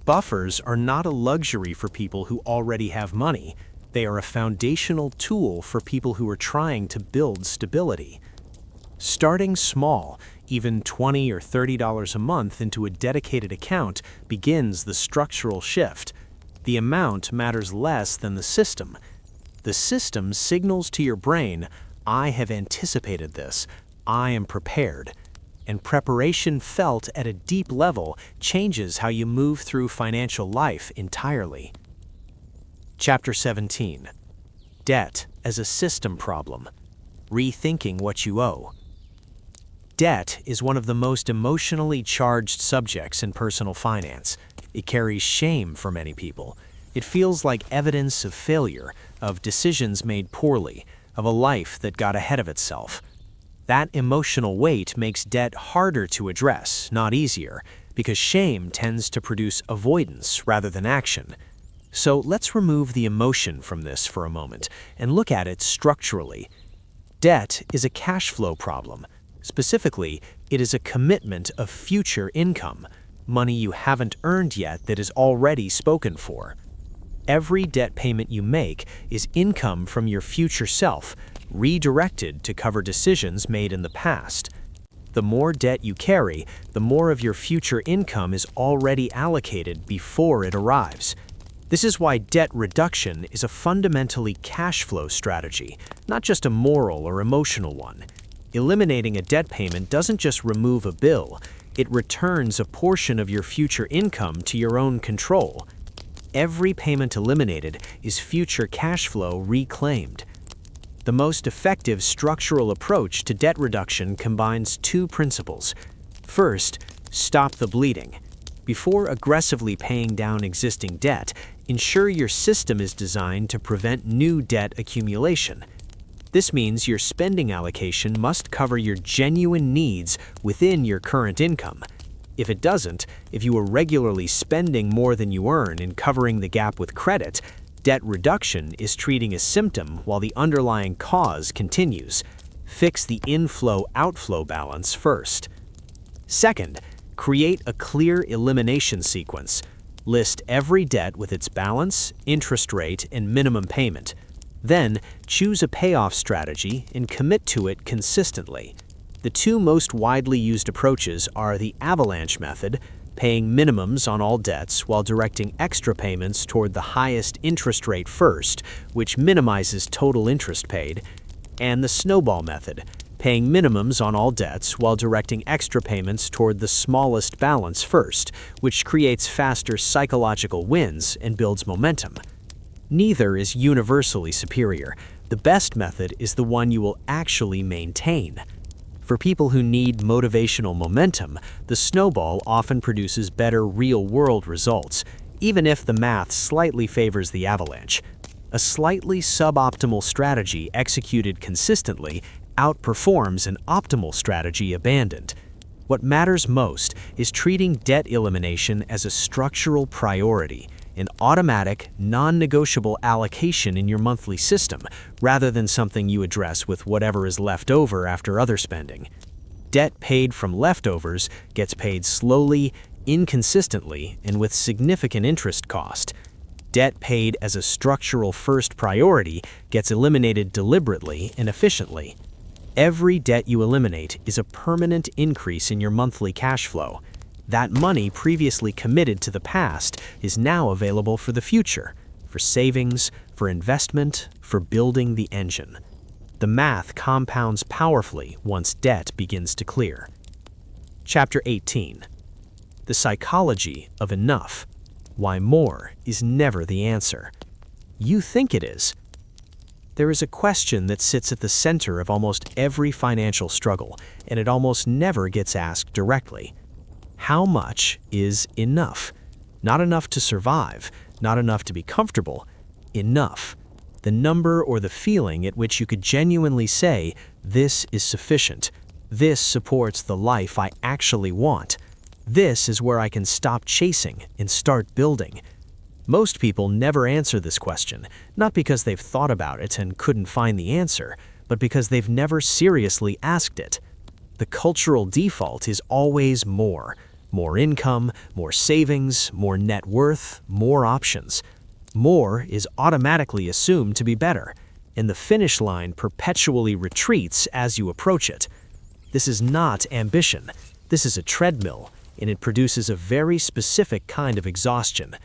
Buffers are not a luxury for people who already have money. They are a foundational tool for people who are trying to build stability. Starting small, even $20 or $30 a month into a dedicated account begins the structural shift. The amount matters less than the system. The system signals to your brain, I have anticipated this, I am prepared. And preparation felt at a deep level changes how you move through financial life entirely. Chapter 17. Debt as a system problem. Rethinking what you owe. Debt is one of the most emotionally charged subjects in personal finance. It carries shame for many people. It feels like evidence of failure, of decisions made poorly, of a life that got ahead of itself. That emotional weight makes debt harder to address, not easier, because shame tends to produce avoidance rather than action. So let's remove the emotion from this for a moment and look at it structurally. Debt is a cash flow problem. Specifically, it is a commitment of future income, money you haven't earned yet that is already spoken for. Every debt payment you make is income from your future self, redirected to cover decisions made in the past. The more debt you carry, the more of your future income is already allocated before it arrives. This is why debt reduction is a fundamentally cash flow strategy, not just a moral or emotional one. Eliminating a debt payment doesn't just remove a bill, it returns a portion of your future income to your own control. Every payment eliminated is future cash flow reclaimed. The most effective structural approach to debt reduction combines two principles. First, stop the bleeding. Before aggressively paying down existing debt, ensure your system is designed to prevent new debt accumulation. This means your spending allocation must cover your genuine needs within your current income. If it doesn't, if you are regularly spending more than you earn and covering the gap with credit, debt reduction is treating a symptom while the underlying cause continues. Fix the inflow-outflow balance first. Second, create a clear elimination sequence. List every debt with its balance, interest rate, and minimum payment. Then, choose a payoff strategy and commit to it consistently. The two most widely used approaches are the avalanche method, paying minimums on all debts while directing extra payments toward the highest interest rate first, which minimizes total interest paid, and the snowball method, paying minimums on all debts while directing extra payments toward the smallest balance first, which creates faster psychological wins and builds momentum. Neither is universally superior. The best method is the one you will actually maintain. For people who need motivational momentum, the snowball often produces better real-world results, even if the math slightly favors the avalanche. A slightly suboptimal strategy executed consistently outperforms an optimal strategy abandoned. What matters most is treating debt elimination as a structural priority, an automatic, non-negotiable allocation in your monthly system, rather than something you address with whatever is left over after other spending. Debt paid from leftovers gets paid slowly, inconsistently, and with significant interest cost. Debt paid as a structural first priority gets eliminated deliberately and efficiently. Every debt you eliminate is a permanent increase in your monthly cash flow. That money previously committed to the past is now available for the future, for savings, for investment, for building the engine. The math compounds powerfully once debt begins to clear. Chapter 18. The Psychology of Enough. Why more is never the answer. You think it is. There is a question that sits at the center of almost every financial struggle, and it almost never gets asked directly. How much is enough? Not enough to survive, not enough to be comfortable. Enough. The number or the feeling at which you could genuinely say, this is sufficient. This supports the life I actually want. This is where I can stop chasing and start building. Most people never answer this question, not because they've thought about it and couldn't find the answer, but because they've never seriously asked it. The cultural default is always more. More income, more savings, more net worth, more options. More is automatically assumed to be better, and the finish line perpetually retreats as you approach it. This is not ambition. This is a treadmill, and it produces a very specific kind of exhaustion.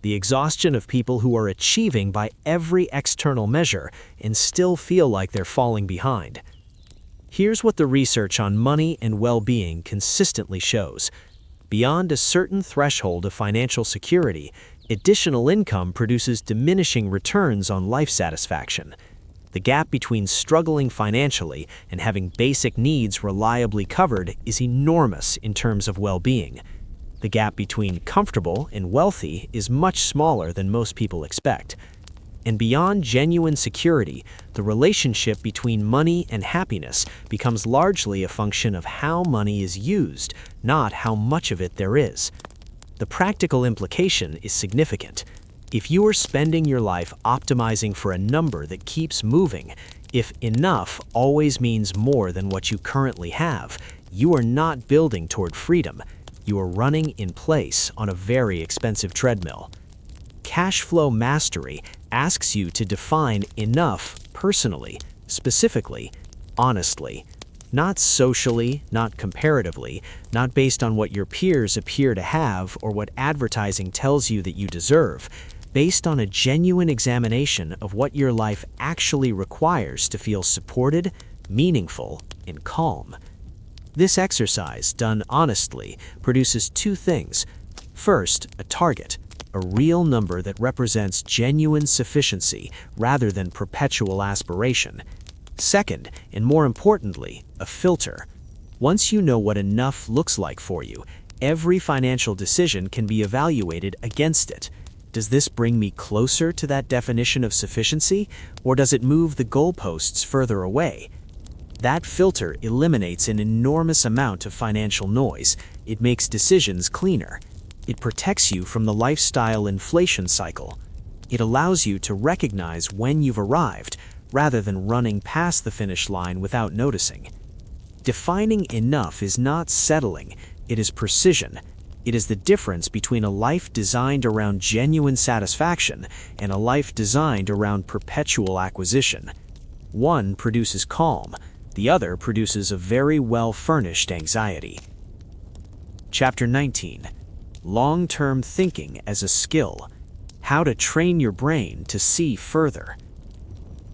The exhaustion of people who are achieving by every external measure and still feel like they're falling behind. Here's what the research on money and well-being consistently shows. Beyond a certain threshold of financial security, additional income produces diminishing returns on life satisfaction. The gap between struggling financially and having basic needs reliably covered is enormous in terms of well-being. The gap between comfortable and wealthy is much smaller than most people expect. And beyond genuine security, the relationship between money and happiness becomes largely a function of how money is used, not how much of it there is. The practical implication is significant. If you are spending your life optimizing for a number that keeps moving, if enough always means more than what you currently have, you are not building toward freedom. You are running in place on a very expensive treadmill. Cash flow mastery asks you to define enough personally, specifically, honestly, not socially, not comparatively, not based on what your peers appear to have or what advertising tells you that you deserve, based on a genuine examination of what your life actually requires to feel supported, meaningful, and calm. This exercise, done honestly, produces two things. First, a target, a real number that represents genuine sufficiency rather than perpetual aspiration. Second, and more importantly, a filter. Once you know what enough looks like for you, every financial decision can be evaluated against it. Does this bring me closer to that definition of sufficiency, or does it move the goalposts further away? That filter eliminates an enormous amount of financial noise. It makes decisions cleaner. It protects you from the lifestyle inflation cycle. It allows you to recognize when you've arrived, rather than running past the finish line without noticing. Defining enough is not settling, it is precision. It is the difference between a life designed around genuine satisfaction and a life designed around perpetual acquisition. One produces calm, the other produces a very well-furnished anxiety. Chapter 19. Long-term thinking as a skill. How to train your brain to see further.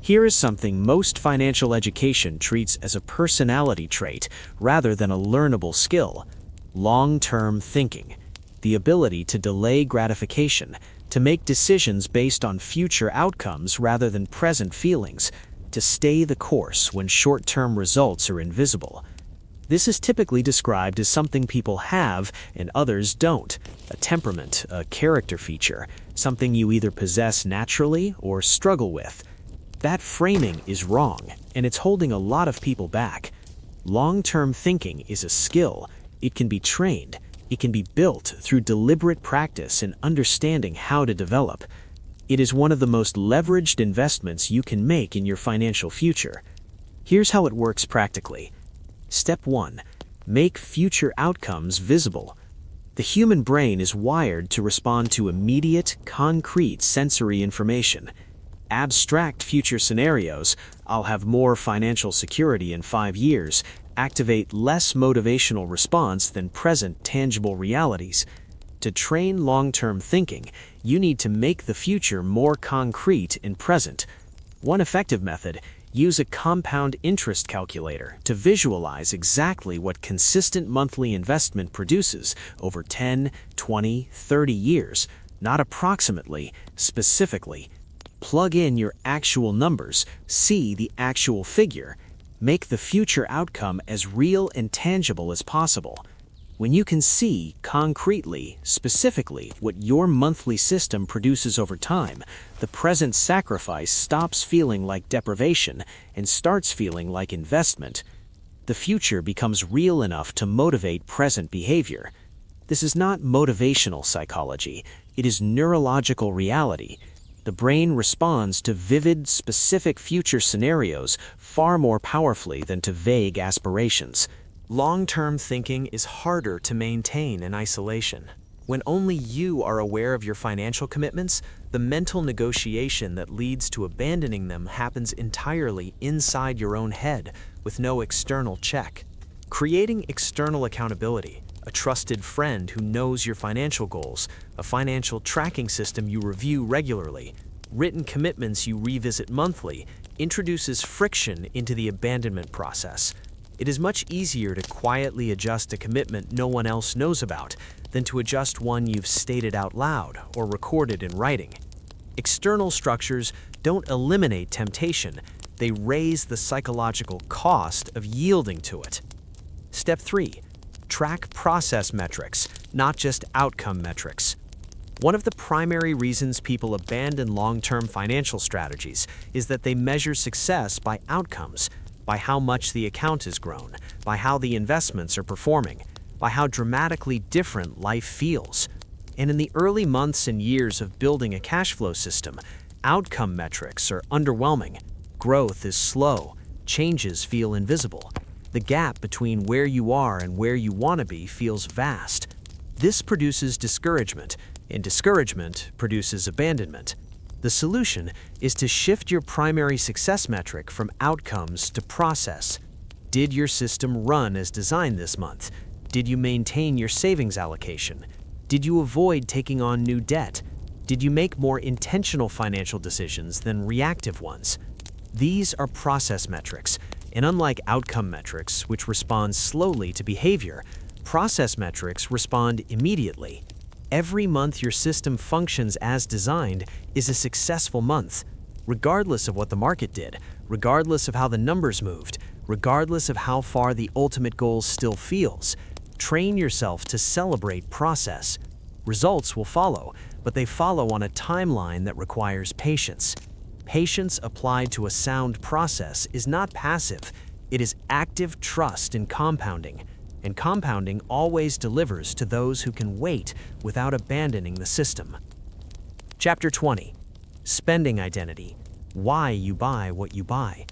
Here is something most financial education treats as a personality trait rather than a learnable skill: long-term thinking, the ability to delay gratification, to make decisions based on future outcomes rather than present feelings, to stay the course when short-term results are invisible. This is typically described as something people have and others don't, a temperament, a character feature, something you either possess naturally or struggle with. That framing is wrong, and it's holding a lot of people back. Long-term thinking is a skill. It can be trained. It can be built through deliberate practice and understanding how to develop. It is one of the most leveraged investments you can make in your financial future. Here's how it works practically. Step 1. Make future outcomes visible. The human brain is wired to respond to immediate, concrete sensory information. Abstract future scenarios, "I'll have more financial security in 5 years," activate less motivational response than present tangible realities. To train long-term thinking, you need to make the future more concrete and present. One effective method: use a compound interest calculator to visualize exactly what consistent monthly investment produces over 10, 20, 30 years, not approximately, specifically. Plug in your actual numbers, see the actual figure. Make the future outcome as real and tangible as possible. When you can see concretely, specifically, what your monthly system produces over time, the present sacrifice stops feeling like deprivation and starts feeling like investment. The future becomes real enough to motivate present behavior. This is not motivational psychology, it is neurological reality. The brain responds to vivid, specific future scenarios far more powerfully than to vague aspirations. Long-term thinking is harder to maintain in isolation. When only you are aware of your financial commitments, the mental negotiation that leads to abandoning them happens entirely inside your own head, with no external check. Creating external accountability, a trusted friend who knows your financial goals, a financial tracking system you review regularly, written commitments you revisit monthly, introduces friction into the abandonment process. It is much easier to quietly adjust a commitment no one else knows about than to adjust one you've stated out loud or recorded in writing. External structures don't eliminate temptation, they raise the psychological cost of yielding to it. Step 3. Track process metrics, not just outcome metrics. One of the primary reasons people abandon long-term financial strategies is that they measure success by outcomes, by how much the account has grown, by how the investments are performing, by how dramatically different life feels. And in the early months and years of building a cash flow system, outcome metrics are underwhelming. Growth is slow, changes feel invisible. The gap between where you are and where you want to be feels vast. This produces discouragement, and discouragement produces abandonment. The solution is to shift your primary success metric from outcomes to process. Did your system run as designed this month? Did you maintain your savings allocation? Did you avoid taking on new debt? Did you make more intentional financial decisions than reactive ones? These are process metrics, and unlike outcome metrics, which respond slowly to behavior, process metrics respond immediately. Every month your system functions as designed is a successful month, regardless of what the market did, regardless of how the numbers moved, regardless of how far the ultimate goal still feels. Train yourself to celebrate process. Results will follow, but they follow on a timeline that requires patience. Patience applied to a sound process is not passive, it is active trust in compounding. And compounding always delivers to those who can wait without abandoning the system. Chapter 20. Spending Identity. Why you buy what you buy.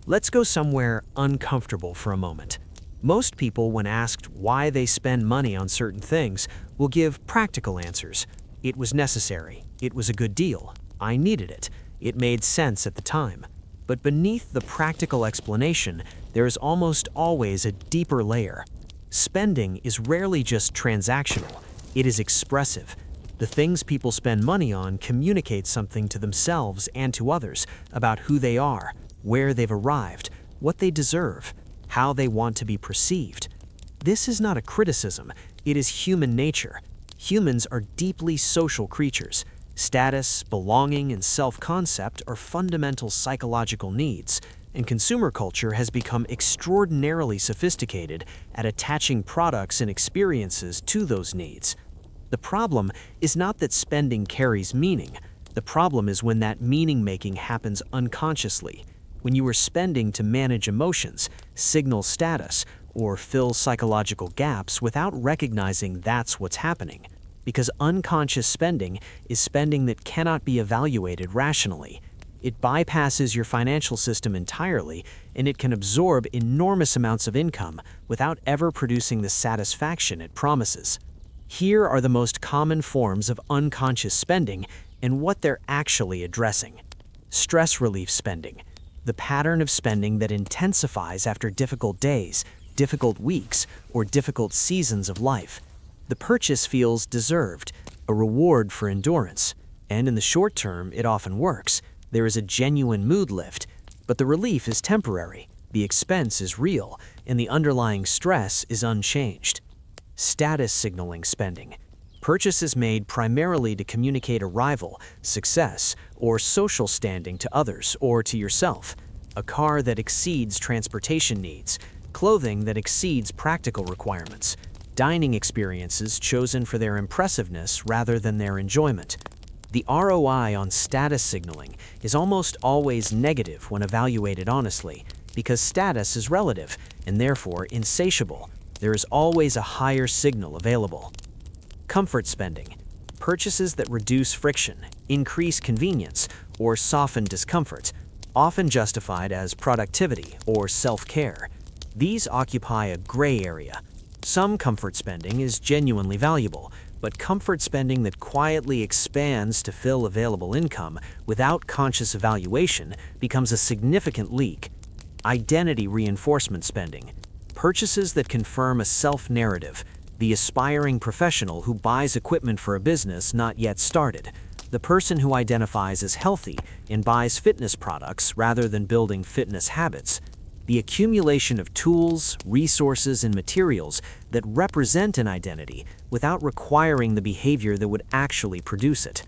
Let's go somewhere uncomfortable for a moment. Most people, when asked why they spend money on certain things, will give practical answers. It was necessary. It was a good deal. I needed it. It made sense at the time. But beneath the practical explanation, there is almost always a deeper layer. Spending is rarely just transactional, it is expressive. The things people spend money on communicate something to themselves and to others about who they are, where they've arrived, what they deserve, how they want to be perceived. This is not a criticism, it is human nature. Humans are deeply social creatures. Status, belonging, and self-concept are fundamental psychological needs, and consumer culture has become extraordinarily sophisticated at attaching products and experiences to those needs. The problem is not that spending carries meaning. The problem is when that meaning-making happens unconsciously, when you are spending to manage emotions, signal status, or fill psychological gaps without recognizing that's what's happening. Because unconscious spending is spending that cannot be evaluated rationally. It bypasses your financial system entirely, and it can absorb enormous amounts of income without ever producing the satisfaction it promises. Here are the most common forms of unconscious spending and what they're actually addressing. Stress relief spending, the pattern of spending that intensifies after difficult days, difficult weeks, or difficult seasons of life. The purchase feels deserved, a reward for endurance, and in the short term, it often works. There is a genuine mood lift, but the relief is temporary, the expense is real, and the underlying stress is unchanged. Status signaling spending. Purchases made primarily to communicate arrival, success, or social standing to others or to yourself. A car that exceeds transportation needs, clothing that exceeds practical requirements, dining experiences chosen for their impressiveness rather than their enjoyment. The ROI on status signaling is almost always negative when evaluated honestly, because status is relative and therefore insatiable. There is always a higher signal available. Comfort spending. Purchases that reduce friction, increase convenience, or soften discomfort, often justified as productivity or self-care. These occupy a gray area. Some comfort spending is genuinely valuable, but comfort spending that quietly expands to fill available income without conscious evaluation becomes a significant leak. Identity reinforcement spending. Purchases that confirm a self-narrative, the aspiring professional who buys equipment for a business not yet started, the person who identifies as healthy and buys fitness products rather than building fitness habits, the accumulation of tools, resources, and materials that represent an identity without requiring the behavior that would actually produce it.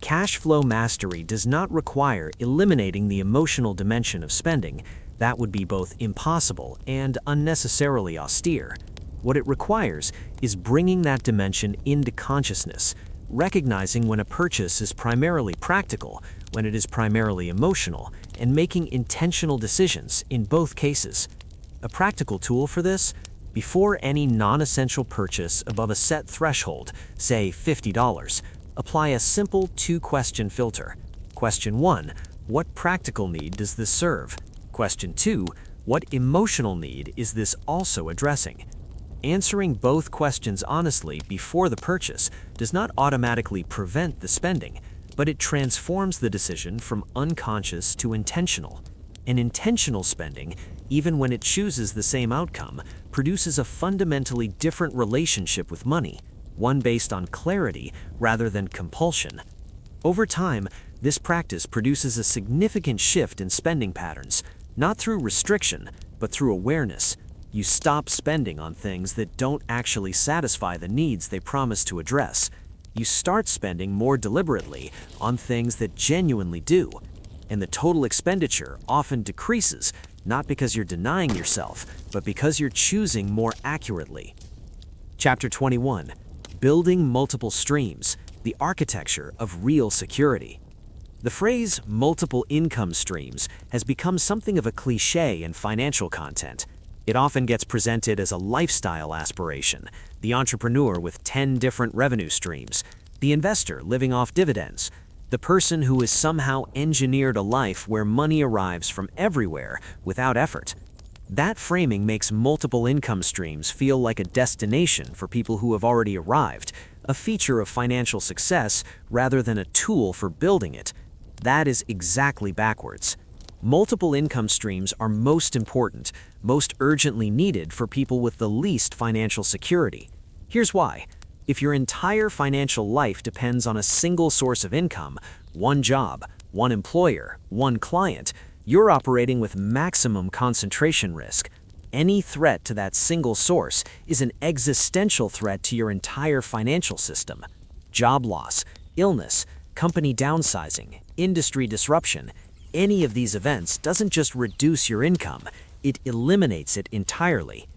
Cash flow mastery does not require eliminating the emotional dimension of spending. That would be both impossible and unnecessarily austere. What it requires is bringing that dimension into consciousness, recognizing when a purchase is primarily practical, when it is primarily emotional, and making intentional decisions in both cases. A practical tool for this: before any non-essential purchase above a set threshold, say $50, apply a simple two-question filter. Question 1, what practical need does this serve? Question 2, what emotional need is this also addressing? Answering both questions honestly before the purchase does not automatically prevent the spending, but it transforms the decision from unconscious to intentional. And intentional spending, even when it chooses the same outcome, produces a fundamentally different relationship with money, one based on clarity rather than compulsion. Over time, this practice produces a significant shift in spending patterns, not through restriction, but through awareness. You stop spending on things that don't actually satisfy the needs they promise to address. You start spending more deliberately on things that genuinely do. And the total expenditure often decreases, not because you're denying yourself, but because you're choosing more accurately. Chapter 21. Building Multiple Streams, the Architecture of Real Security. The phrase multiple income streams has become something of a cliché in financial content. It often gets presented as a lifestyle aspiration, the entrepreneur with 10 different revenue streams, the investor living off dividends, the person who has somehow engineered a life where money arrives from everywhere without effort. That framing makes multiple income streams feel like a destination for people who have already arrived, a feature of financial success rather than a tool for building it. That is exactly backwards. Multiple income streams are most important, most urgently needed for people with the least financial security. Here's why. If your entire financial life depends on a single source of income, one job, one employer, one client, you're operating with maximum concentration risk. Any threat to that single source is an existential threat to your entire financial system. Job loss, illness, company downsizing, industry disruption, any of these events doesn't just reduce your income, it eliminates it entirely.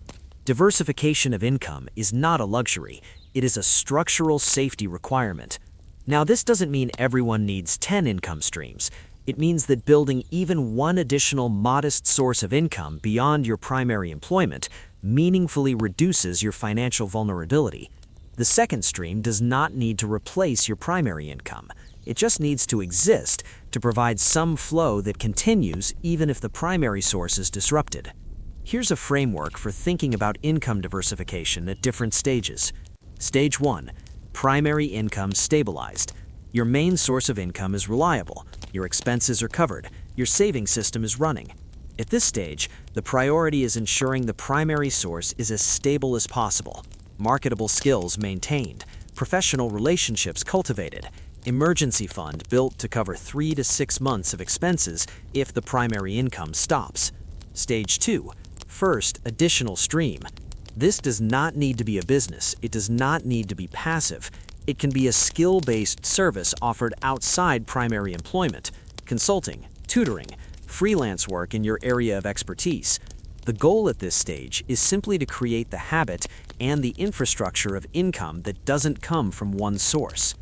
Diversification of income is not a luxury, it is a structural safety requirement. Now, this doesn't mean everyone needs 10 income streams. It means that building even one additional modest source of income beyond your primary employment meaningfully reduces your financial vulnerability. The second stream does not need to replace your primary income. It just needs to exist to provide some flow that continues even if the primary source is disrupted. Here's a framework for thinking about income diversification at different stages. Stage 1. Primary income stabilized. Your main source of income is reliable, your expenses are covered, your saving system is running. At this stage, the priority is ensuring the primary source is as stable as possible, marketable skills maintained, professional relationships cultivated, emergency fund built to cover 3 to 6 months of expenses if the primary income stops. Stage 2. First, additional stream. This does not need to be a business. It does not need to be passive. It can be a skill-based service offered outside primary employment, consulting, tutoring, freelance work in your area of expertise. The goal at this stage is simply to create the habit and the infrastructure of income that doesn't come from one source.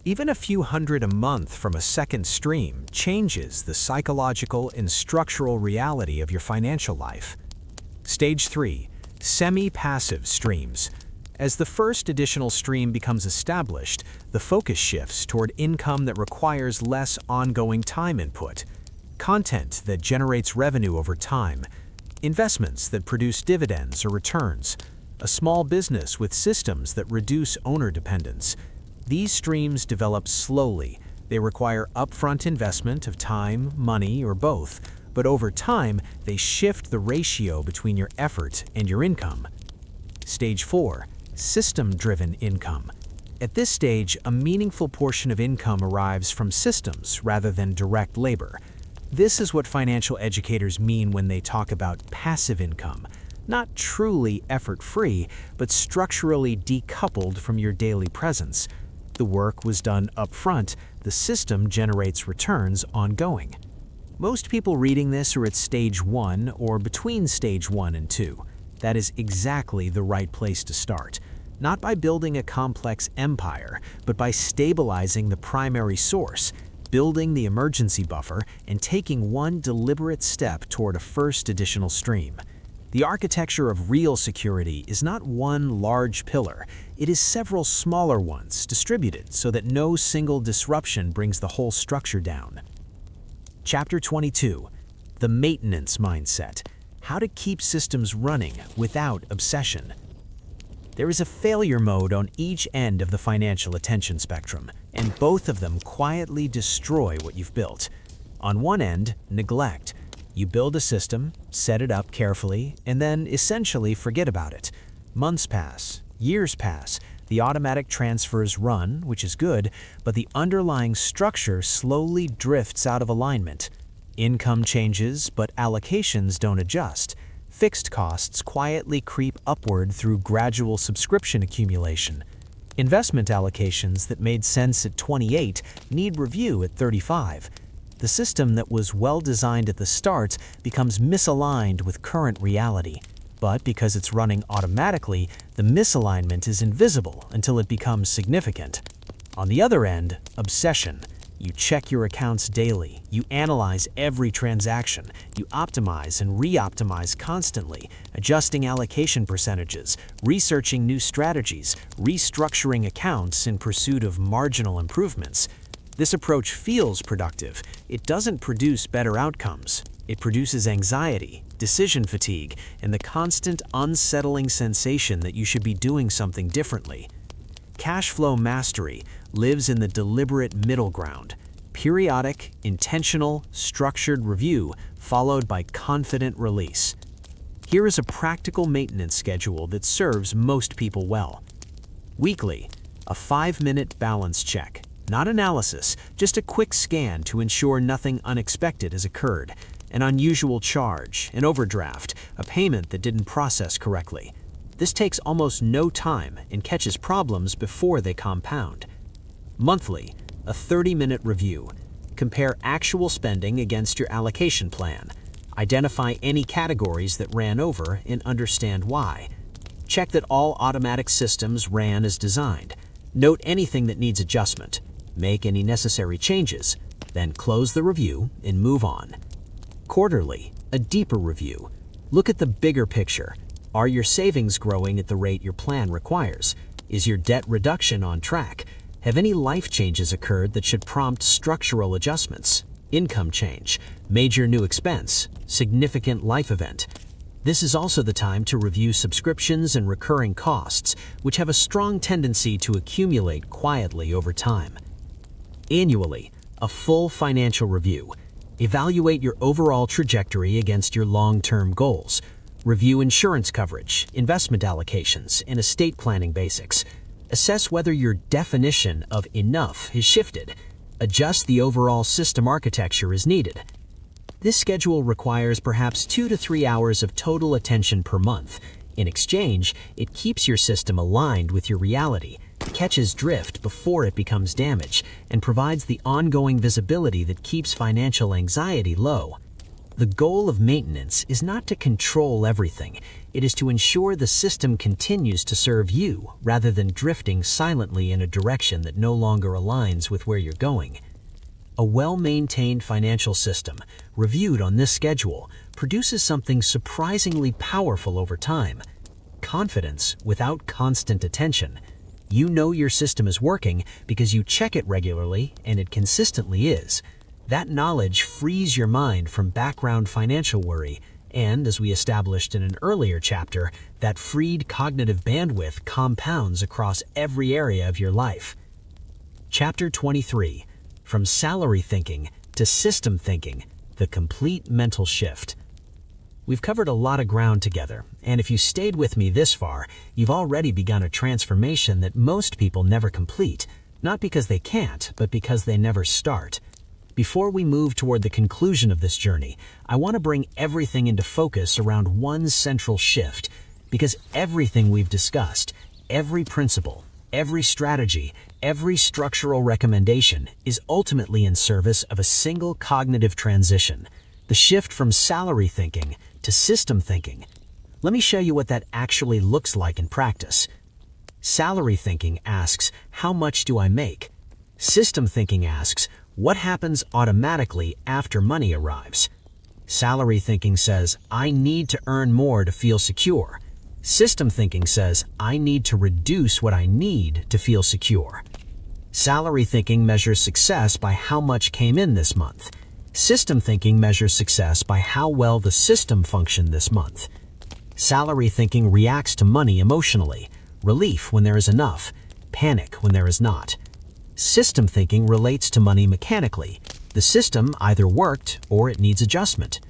Even a few hundred a month from a second stream changes the psychological and structural reality of your financial life. Stage 3. Semi-passive streams. As the first additional stream becomes established, the focus shifts toward income that requires less ongoing time input, content that generates revenue over time, investments that produce dividends or returns, a small business with systems that reduce owner dependence. These streams develop slowly. They require upfront investment of time, money, or both, but over time, they shift the ratio between your effort and your income. Stage 4. System-driven income. At this stage, a meaningful portion of income arrives from systems rather than direct labor. This is what financial educators mean when they talk about passive income, not truly effort-free, but structurally decoupled from your daily presence. The work was done upfront, the system generates returns ongoing. Most people reading this are at stage 1 or between stage 1 and 2. That is exactly the right place to start. Not by building a complex empire, but by stabilizing the primary source, building the emergency buffer, and taking one deliberate step toward a first additional stream. The architecture of real security is not one large pillar. It is several smaller ones distributed so that no single disruption brings the whole structure down. Chapter 22. The Maintenance Mindset. How to keep systems running without obsession. There is a failure mode on each end of the financial attention spectrum, and both of them quietly destroy what you've built. On one end, neglect. You build a system, set it up carefully, and then essentially forget about it. Months pass, years pass, the automatic transfers run, which is good, but the underlying structure slowly drifts out of alignment. Income changes, but allocations don't adjust. Fixed costs quietly creep upward through gradual subscription accumulation. Investment allocations that made sense at 28 need review at 35. The system that was well designed at the start becomes misaligned with current reality. But because it's running automatically, the misalignment is invisible until it becomes significant. On the other end, obsession. You check your accounts daily, you analyze every transaction, you optimize and re-optimize constantly, adjusting allocation percentages, researching new strategies, restructuring accounts in pursuit of marginal improvements. This approach feels productive. It doesn't produce better outcomes. It produces anxiety, decision fatigue, and the constant unsettling sensation that you should be doing something differently. Cash flow mastery lives in the deliberate middle ground, periodic, intentional, structured review followed by confident release. Here is a practical maintenance schedule that serves most people well. Weekly, a 5-minute balance check. Not analysis, just a quick scan to ensure nothing unexpected has occurred. An unusual charge, an overdraft, a payment that didn't process correctly. This takes almost no time and catches problems before they compound. Monthly, a 30-minute review. Compare actual spending against your allocation plan. Identify any categories that ran over and understand why. Check that all automatic systems ran as designed. Note anything that needs adjustment. Make any necessary changes. Then close the review and move on. Quarterly, a deeper review. Look at the bigger picture. Are your savings growing at the rate your plan requires? Is your debt reduction on track? Have any life changes occurred that should prompt structural adjustments? Income change, major new expense, significant life event. This is also the time to review subscriptions and recurring costs, which have a strong tendency to accumulate quietly over time. Annually, a full financial review. Evaluate your overall trajectory against your long-term goals. Review insurance coverage, investment allocations, and estate planning basics. Assess whether your definition of enough has shifted. Adjust the overall system architecture as needed. This schedule requires perhaps 2 to 3 hours of total attention per month. In exchange, it keeps your system aligned with your reality, catches drift before it becomes damage, and provides the ongoing visibility that keeps financial anxiety low. The goal of maintenance is not to control everything. It is to ensure the system continues to serve you rather than drifting silently in a direction that no longer aligns with where you're going. A well-maintained financial system, reviewed on this schedule, produces something surprisingly powerful over time. Confidence without constant attention. You know your system is working because you check it regularly and it consistently is. That knowledge frees your mind from background financial worry, and as we established in an earlier chapter, that freed cognitive bandwidth compounds across every area of your life. Chapter 23. From salary thinking to system thinking, the complete mental shift. We've covered a lot of ground together, and if you stayed with me this far, you've already begun a transformation that most people never complete, not because they can't, but because they never start. Before we move toward the conclusion of this journey, I want to bring everything into focus around one central shift, because everything we've discussed, every principle, every strategy, every structural recommendation is ultimately in service of a single cognitive transition, the shift from salary thinking to system thinking. Let me show you what that actually looks like in practice. Salary thinking asks, how much do I make? System thinking asks, what happens automatically after money arrives? Salary thinking says, I need to earn more to feel secure. System thinking says, I need to reduce what I need to feel secure. Salary thinking measures success by how much came in this month. System thinking measures success by how well the system functioned this month. Salary thinking reacts to money emotionally, relief when there is enough, panic when there is not. System thinking relates to money mechanically. The system either worked or it needs adjustment.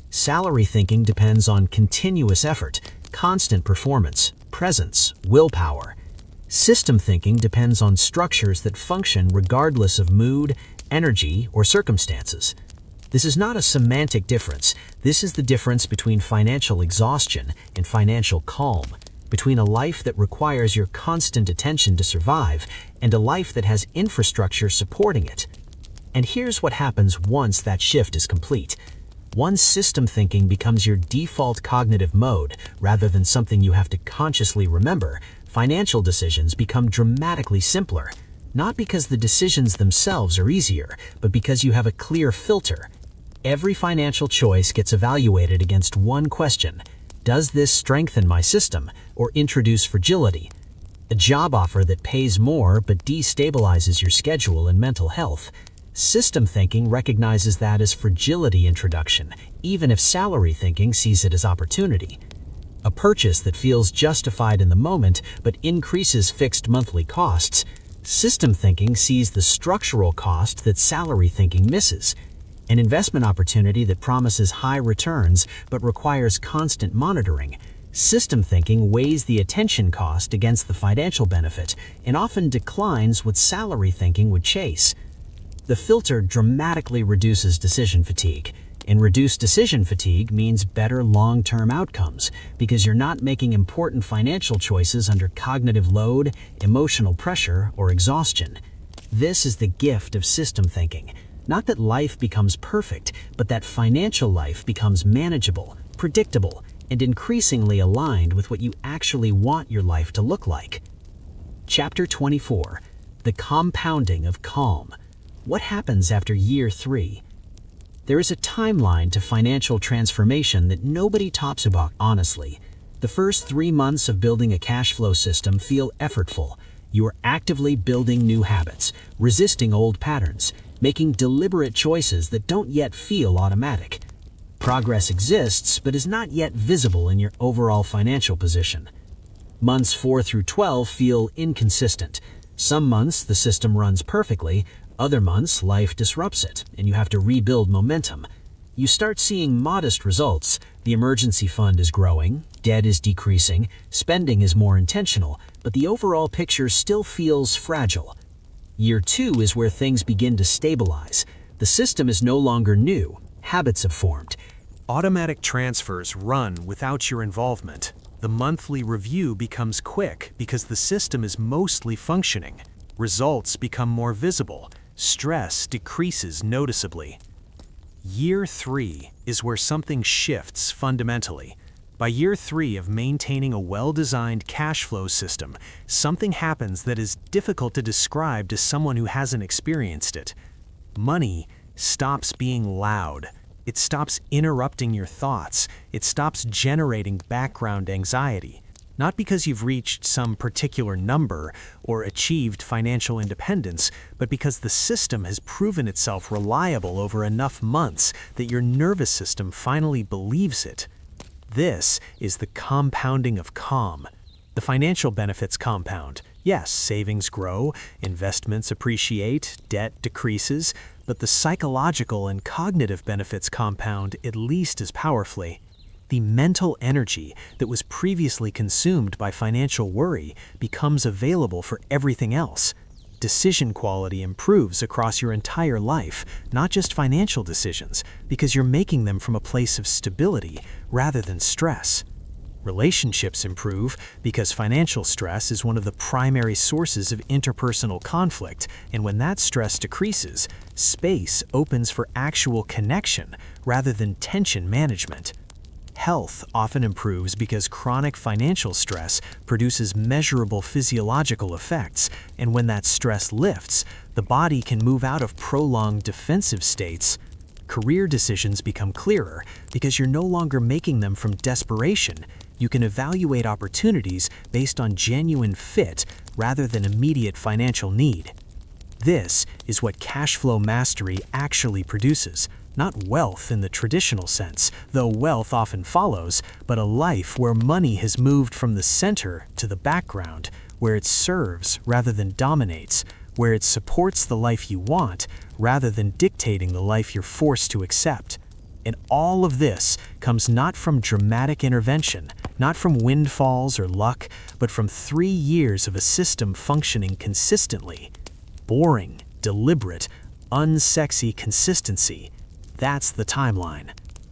Salary thinking depends on continuous effort, constant performance, presence, willpower. System thinking depends on structures that function regardless of mood, energy, or circumstances. This is not a semantic difference. This is the difference between financial exhaustion and financial calm, between a life that requires your constant attention to survive and a life that has infrastructure supporting it. And here's what happens once that shift is complete. Once system thinking becomes your default cognitive mode rather than something you have to consciously remember, financial decisions become dramatically simpler, not because the decisions themselves are easier, but because you have a clear filter. Every financial choice gets evaluated against one question: does this strengthen my system or introduce fragility? A job offer that pays more but destabilizes your schedule and mental health. System thinking recognizes that as fragility introduction, even if salary thinking sees it as opportunity. A purchase that feels justified in the moment but increases fixed monthly costs. System thinking sees the structural cost that salary thinking misses. An investment opportunity that promises high returns but requires constant monitoring. System thinking weighs the attention cost against the financial benefit and often declines what salary thinking would chase. The filter dramatically reduces decision fatigue, and reduced decision fatigue means better long-term outcomes because you're not making important financial choices under cognitive load, emotional pressure, or exhaustion. This is the gift of system thinking. Not that life becomes perfect, but that financial life becomes manageable, predictable, and increasingly aligned with what you actually want your life to look like. Chapter 24. The Compounding of Calm. What happens after year 3? There is a timeline to financial transformation that nobody talks about honestly. The first 3 months of building a cash flow system feel effortful. You are actively building new habits, resisting old patterns, making deliberate choices that don't yet feel automatic. Progress exists, but is not yet visible in your overall financial position. Months 4 through 12 feel inconsistent. Some months the system runs perfectly, other months life disrupts it, and you have to rebuild momentum. You start seeing modest results. The emergency fund is growing, debt is decreasing, spending is more intentional, but the overall picture still feels fragile. Year 2 is where things begin to stabilize. The system is no longer new. Habits have formed. Automatic transfers run without your involvement. The monthly review becomes quick because the system is mostly functioning. Results become more visible. Stress decreases noticeably. Year 3 is where something shifts fundamentally. By year 3 of maintaining a well-designed cash flow system, something happens that is difficult to describe to someone who hasn't experienced it. Money stops being loud. It stops interrupting your thoughts. It stops generating background anxiety. Not because you've reached some particular number or achieved financial independence, but because the system has proven itself reliable over enough months that your nervous system finally believes it. This is the compounding of calm. The financial benefits compound. Yes, savings grow, investments appreciate, debt decreases, but the psychological and cognitive benefits compound at least as powerfully. The mental energy that was previously consumed by financial worry becomes available for everything else. Decision quality improves across your entire life, not just financial decisions, because you're making them from a place of stability rather than stress. Relationships improve because financial stress is one of the primary sources of interpersonal conflict, and when that stress decreases, space opens for actual connection rather than tension management. Health often improves because chronic financial stress produces measurable physiological effects, and when that stress lifts, the body can move out of prolonged defensive states. Career decisions become clearer because you're no longer making them from desperation. You can evaluate opportunities based on genuine fit rather than immediate financial need. This is what cash flow mastery actually produces. Not wealth in the traditional sense, though wealth often follows, but a life where money has moved from the center to the background, where it serves rather than dominates, where it supports the life you want rather than dictating the life you're forced to accept. And all of this comes not from dramatic intervention, not from windfalls or luck, but from 3 years of a system functioning consistently. Boring, deliberate, unsexy consistency. That's the timeline.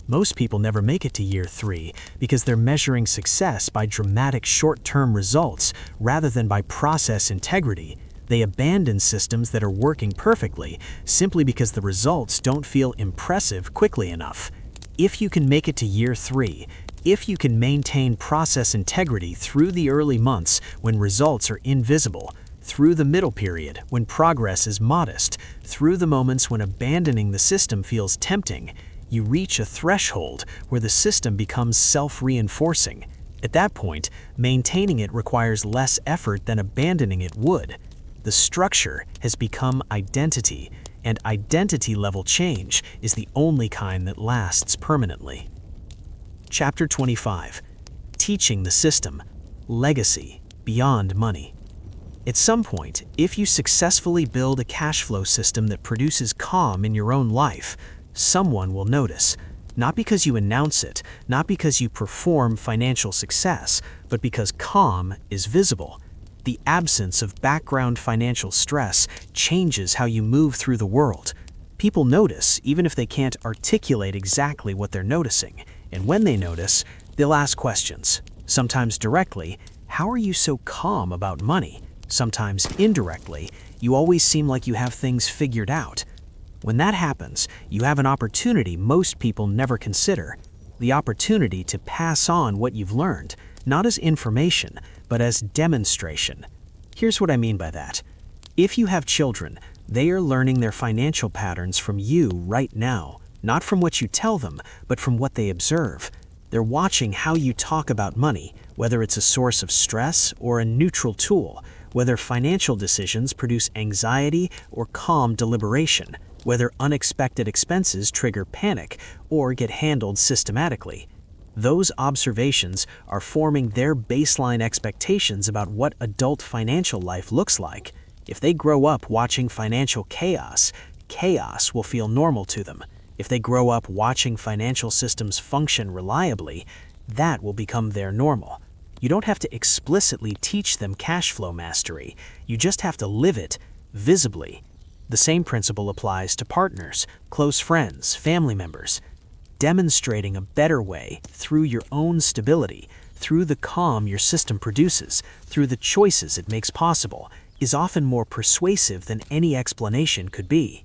Most people never make it to year 3 because they're measuring success by dramatic short-term results rather than by process integrity. They abandon systems that are working perfectly simply because the results don't feel impressive quickly enough. If you can make it to year 3, if you can maintain process integrity through the early months when results are invisible, through the middle period when progress is modest, through the moments when abandoning the system feels tempting, you reach a threshold where the system becomes self-reinforcing. At that point, maintaining it requires less effort than abandoning it would. The structure has become identity, and identity-level change is the only kind that lasts permanently. Chapter 25. Teaching the System. Legacy beyond money. At some point, if you successfully build a cash flow system that produces calm in your own life, someone will notice. Not because you announce it, not because you perform financial success, but because calm is visible. The absence of background financial stress changes how you move through the world. People notice, even if they can't articulate exactly what they're noticing. And when they notice, they'll ask questions. Sometimes directly, "How are you so calm about money?" Sometimes indirectly, "You always seem like you have things figured out." When that happens, you have an opportunity most people never consider. The opportunity to pass on what you've learned, not as information, but as demonstration. Here's what I mean by that. If you have children, they are learning their financial patterns from you right now, not from what you tell them, but from what they observe. They're watching how you talk about money, whether it's a source of stress or a neutral tool, whether financial decisions produce anxiety or calm deliberation, whether unexpected expenses trigger panic or get handled systematically. Those observations are forming their baseline expectations about what adult financial life looks like. If they grow up watching financial chaos, chaos will feel normal to them. If they grow up watching financial systems function reliably, that will become their normal. You don't have to explicitly teach them cash flow mastery. You just have to live it visibly. The same principle applies to partners, close friends, family members. Demonstrating a better way through your own stability, through the calm your system produces, through the choices it makes possible, is often more persuasive than any explanation could be.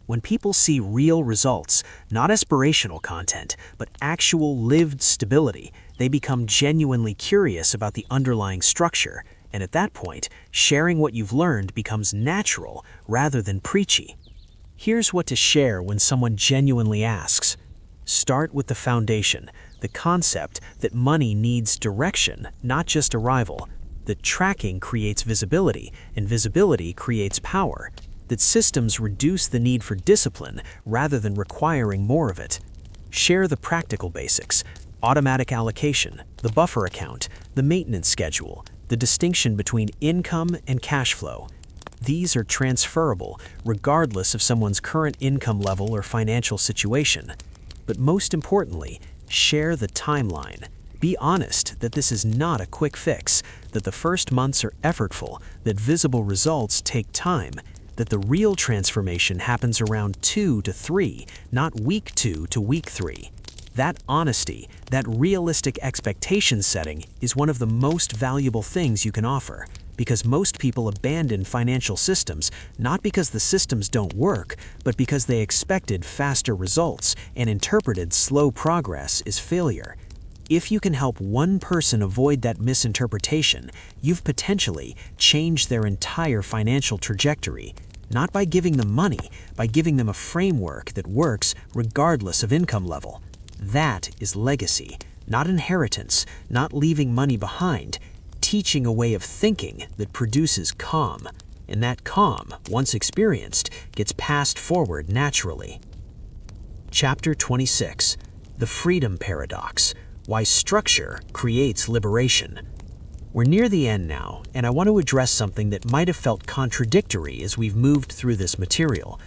When people see real results, not aspirational content, but actual lived stability, they become genuinely curious about the underlying structure, and at that point, sharing what you've learned becomes natural rather than preachy. Here's what to share when someone genuinely asks. Start with the foundation, the concept that money needs direction, not just arrival. That tracking creates visibility, and visibility creates power. That systems reduce the need for discipline rather than requiring more of it. Share the practical basics: automatic allocation, the buffer account, the maintenance schedule, the distinction between income and cash flow. These are transferable regardless of someone's current income level or financial situation. But most importantly, share the timeline. Be honest that this is not a quick fix, that the first months are effortful, that visible results take time, that the real transformation happens around 2 to 3, not week 2 to week 3. That honesty, that realistic expectation setting is one of the most valuable things you can offer, because most people abandon financial systems not because the systems don't work, but because they expected faster results and interpreted slow progress as failure. If you can help one person avoid that misinterpretation, you've potentially changed their entire financial trajectory, not by giving them money, by giving them a framework that works regardless of income level. That is legacy, not inheritance, not leaving money behind, teaching a way of thinking that produces calm. And that calm, once experienced, gets passed forward naturally. Chapter 26. The Freedom Paradox. Why Structure Creates Liberation. We're near the end now, and I want to address something that might have felt contradictory as we've moved through this material.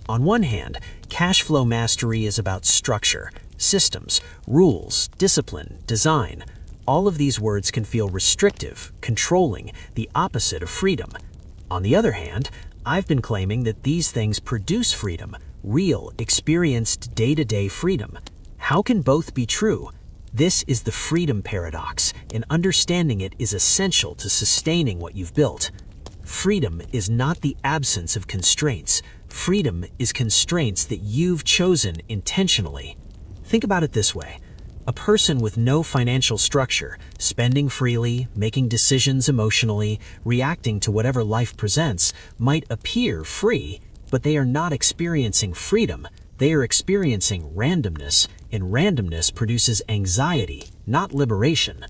On one hand, cash flow mastery is about structure, systems, rules, discipline, design. All of these words can feel restrictive, controlling, the opposite of freedom. On the other hand, I've been claiming that these things produce freedom, real, experienced day-to-day freedom. How can both be true? This is the freedom paradox, and understanding it is essential to sustaining what you've built. Freedom is not the absence of constraints. Freedom is constraints that you've chosen intentionally. Think about it this way. A person with no financial structure, spending freely, making decisions emotionally, reacting to whatever life presents, might appear free, but they are not experiencing freedom. They are experiencing randomness, and randomness produces anxiety, not liberation.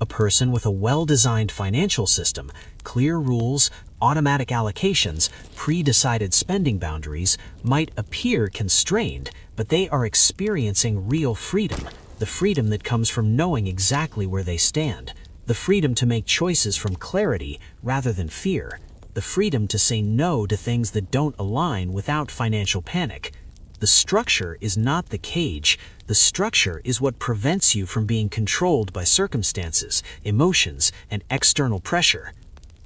A person with a well-designed financial system, clear rules, automatic allocations, pre-decided spending boundaries, might appear constrained, but they are experiencing real freedom, the freedom that comes from knowing exactly where they stand, the freedom to make choices from clarity rather than fear, the freedom to say no to things that don't align without financial panic. The structure is not the cage. The structure is what prevents you from being controlled by circumstances, emotions, and external pressure.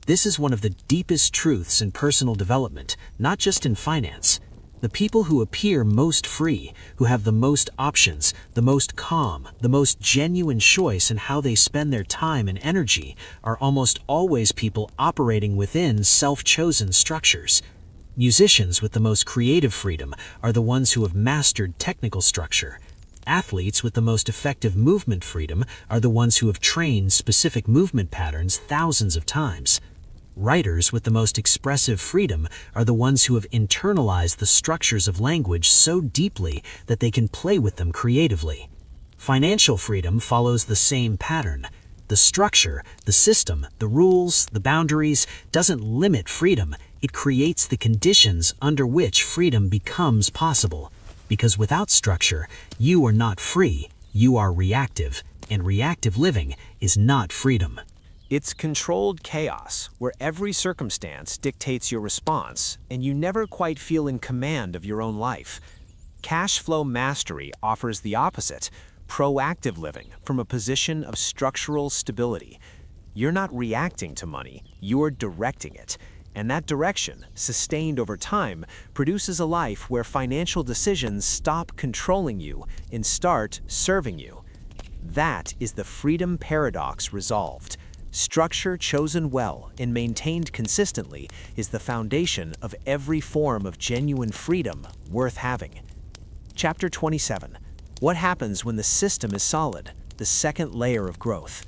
This is one of the deepest truths in personal development, not just in finance. The people who appear most free, who have the most options, the most calm, the most genuine choice in how they spend their time and energy, are almost always people operating within self-chosen structures. Musicians with the most creative freedom are the ones who have mastered technical structure. Athletes with the most effective movement freedom are the ones who have trained specific movement patterns thousands of times. Writers with the most expressive freedom are the ones who have internalized the structures of language so deeply that they can play with them creatively. Financial freedom follows the same pattern. The structure, the system, the rules, the boundaries doesn't limit freedom. It creates the conditions under which freedom becomes possible. Because without structure, you are not free, you are reactive, and reactive living is not freedom. It's controlled chaos, where every circumstance dictates your response, and you never quite feel in command of your own life. Cash flow mastery offers the opposite, proactive living from a position of structural stability. You're not reacting to money, you're directing it. And that direction, sustained over time, produces a life where financial decisions stop controlling you and start serving you. That is the freedom paradox resolved. Structure chosen well and maintained consistently is the foundation of every form of genuine freedom worth having. Chapter 27. What happens when the system is solid? The second layer of growth.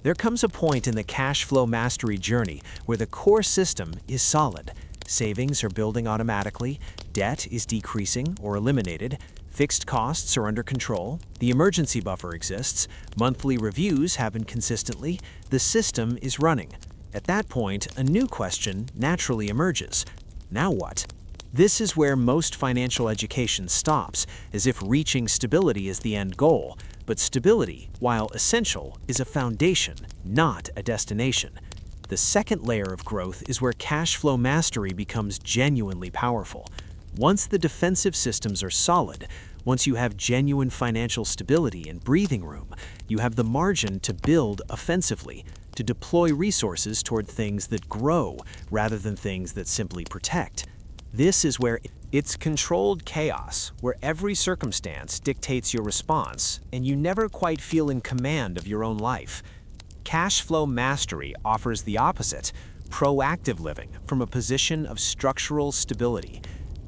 There comes a point in the cash flow mastery journey where the core system is solid. Savings are building automatically, debt is decreasing or eliminated, fixed costs are under control, the emergency buffer exists, monthly reviews happen consistently, the system is running. At that point, a new question naturally emerges. Now what? This is where most financial education stops, as if reaching stability is the end goal. But stability, while essential, is a foundation, not a destination. The second layer of growth is where cash flow mastery becomes genuinely powerful. Once the defensive systems are solid, once you have genuine financial stability and breathing room, you have the margin to build offensively, to deploy resources toward things that grow rather than things that simply protect. This is where it's controlled chaos, where every circumstance dictates your response, and you never quite feel in command of your own life. Cash flow mastery offers the opposite, proactive living from a position of structural stability.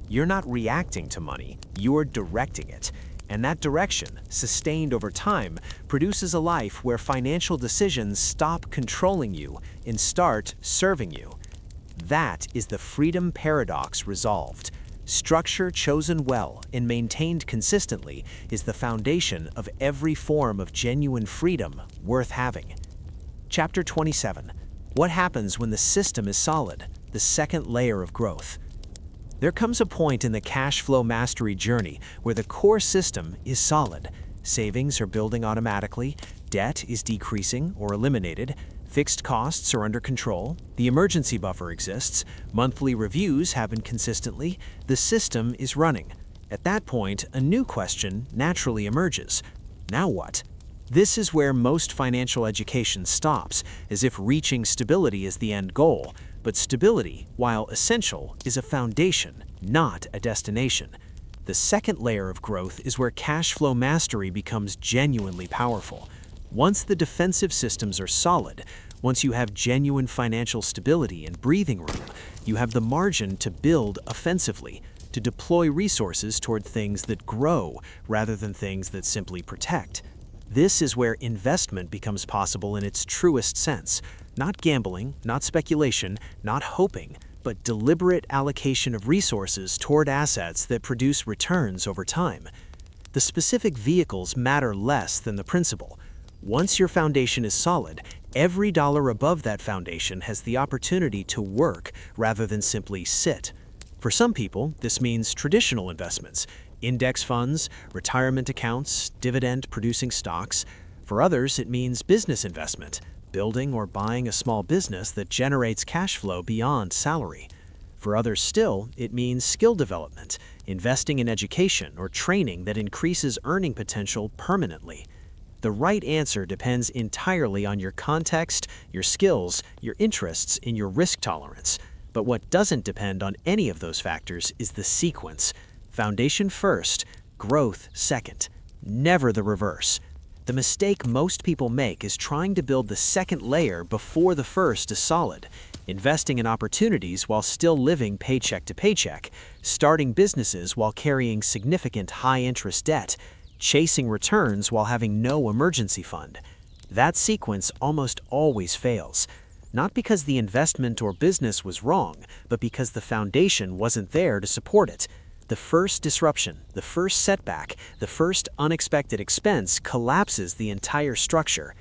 You're not reacting to money, you're directing it. And that direction, sustained over time, produces a life where financial decisions stop controlling you and start serving you. That is the freedom paradox resolved. Structure chosen well and maintained consistently is the foundation of every form of genuine freedom worth having. Chapter 27. What happens when the system is solid? The second layer of growth. There comes a point in the cash flow mastery journey where the core system is solid. Savings are building automatically, debt is decreasing or eliminated, fixed costs are under control, the emergency buffer exists, monthly reviews happen consistently, the system is running. At that point, a new question naturally emerges. Now what? This is where most financial education stops, as if reaching stability is the end goal. But stability, while essential, is a foundation, not a destination. The second layer of growth is where cash flow mastery becomes genuinely powerful. Once the defensive systems are solid, once you have genuine financial stability and breathing room, you have the margin to build offensively, to deploy resources toward things that grow rather than things that simply protect. This is where investment becomes possible in its truest sense. Not gambling, not speculation, not hoping, but deliberate allocation of resources toward assets that produce returns over time. The specific vehicles matter less than the principle. Once your foundation is solid, every dollar above that foundation has the opportunity to work rather than simply sit. For some people, this means traditional investments, index funds, retirement accounts, dividend-producing stocks. For others, it means business investment, building or buying a small business that generates cash flow beyond salary. For others still, it means skill development, investing in education or training that increases earning potential permanently? The right answer depends entirely on your context, your skills, your interests, and your risk tolerance. But what doesn't depend on any of those factors is the sequence. Foundation first, growth second. Never the reverse. The mistake most people make is trying to build the second layer before the first is solid, investing in opportunities while still living paycheck to paycheck, starting businesses while carrying significant high-interest debt, chasing returns while having no emergency fund. That sequence almost always fails, not because the investment or business was wrong, but because the foundation wasn't there to support it. The first disruption, the first setback, the first unexpected expense collapses the entire structure.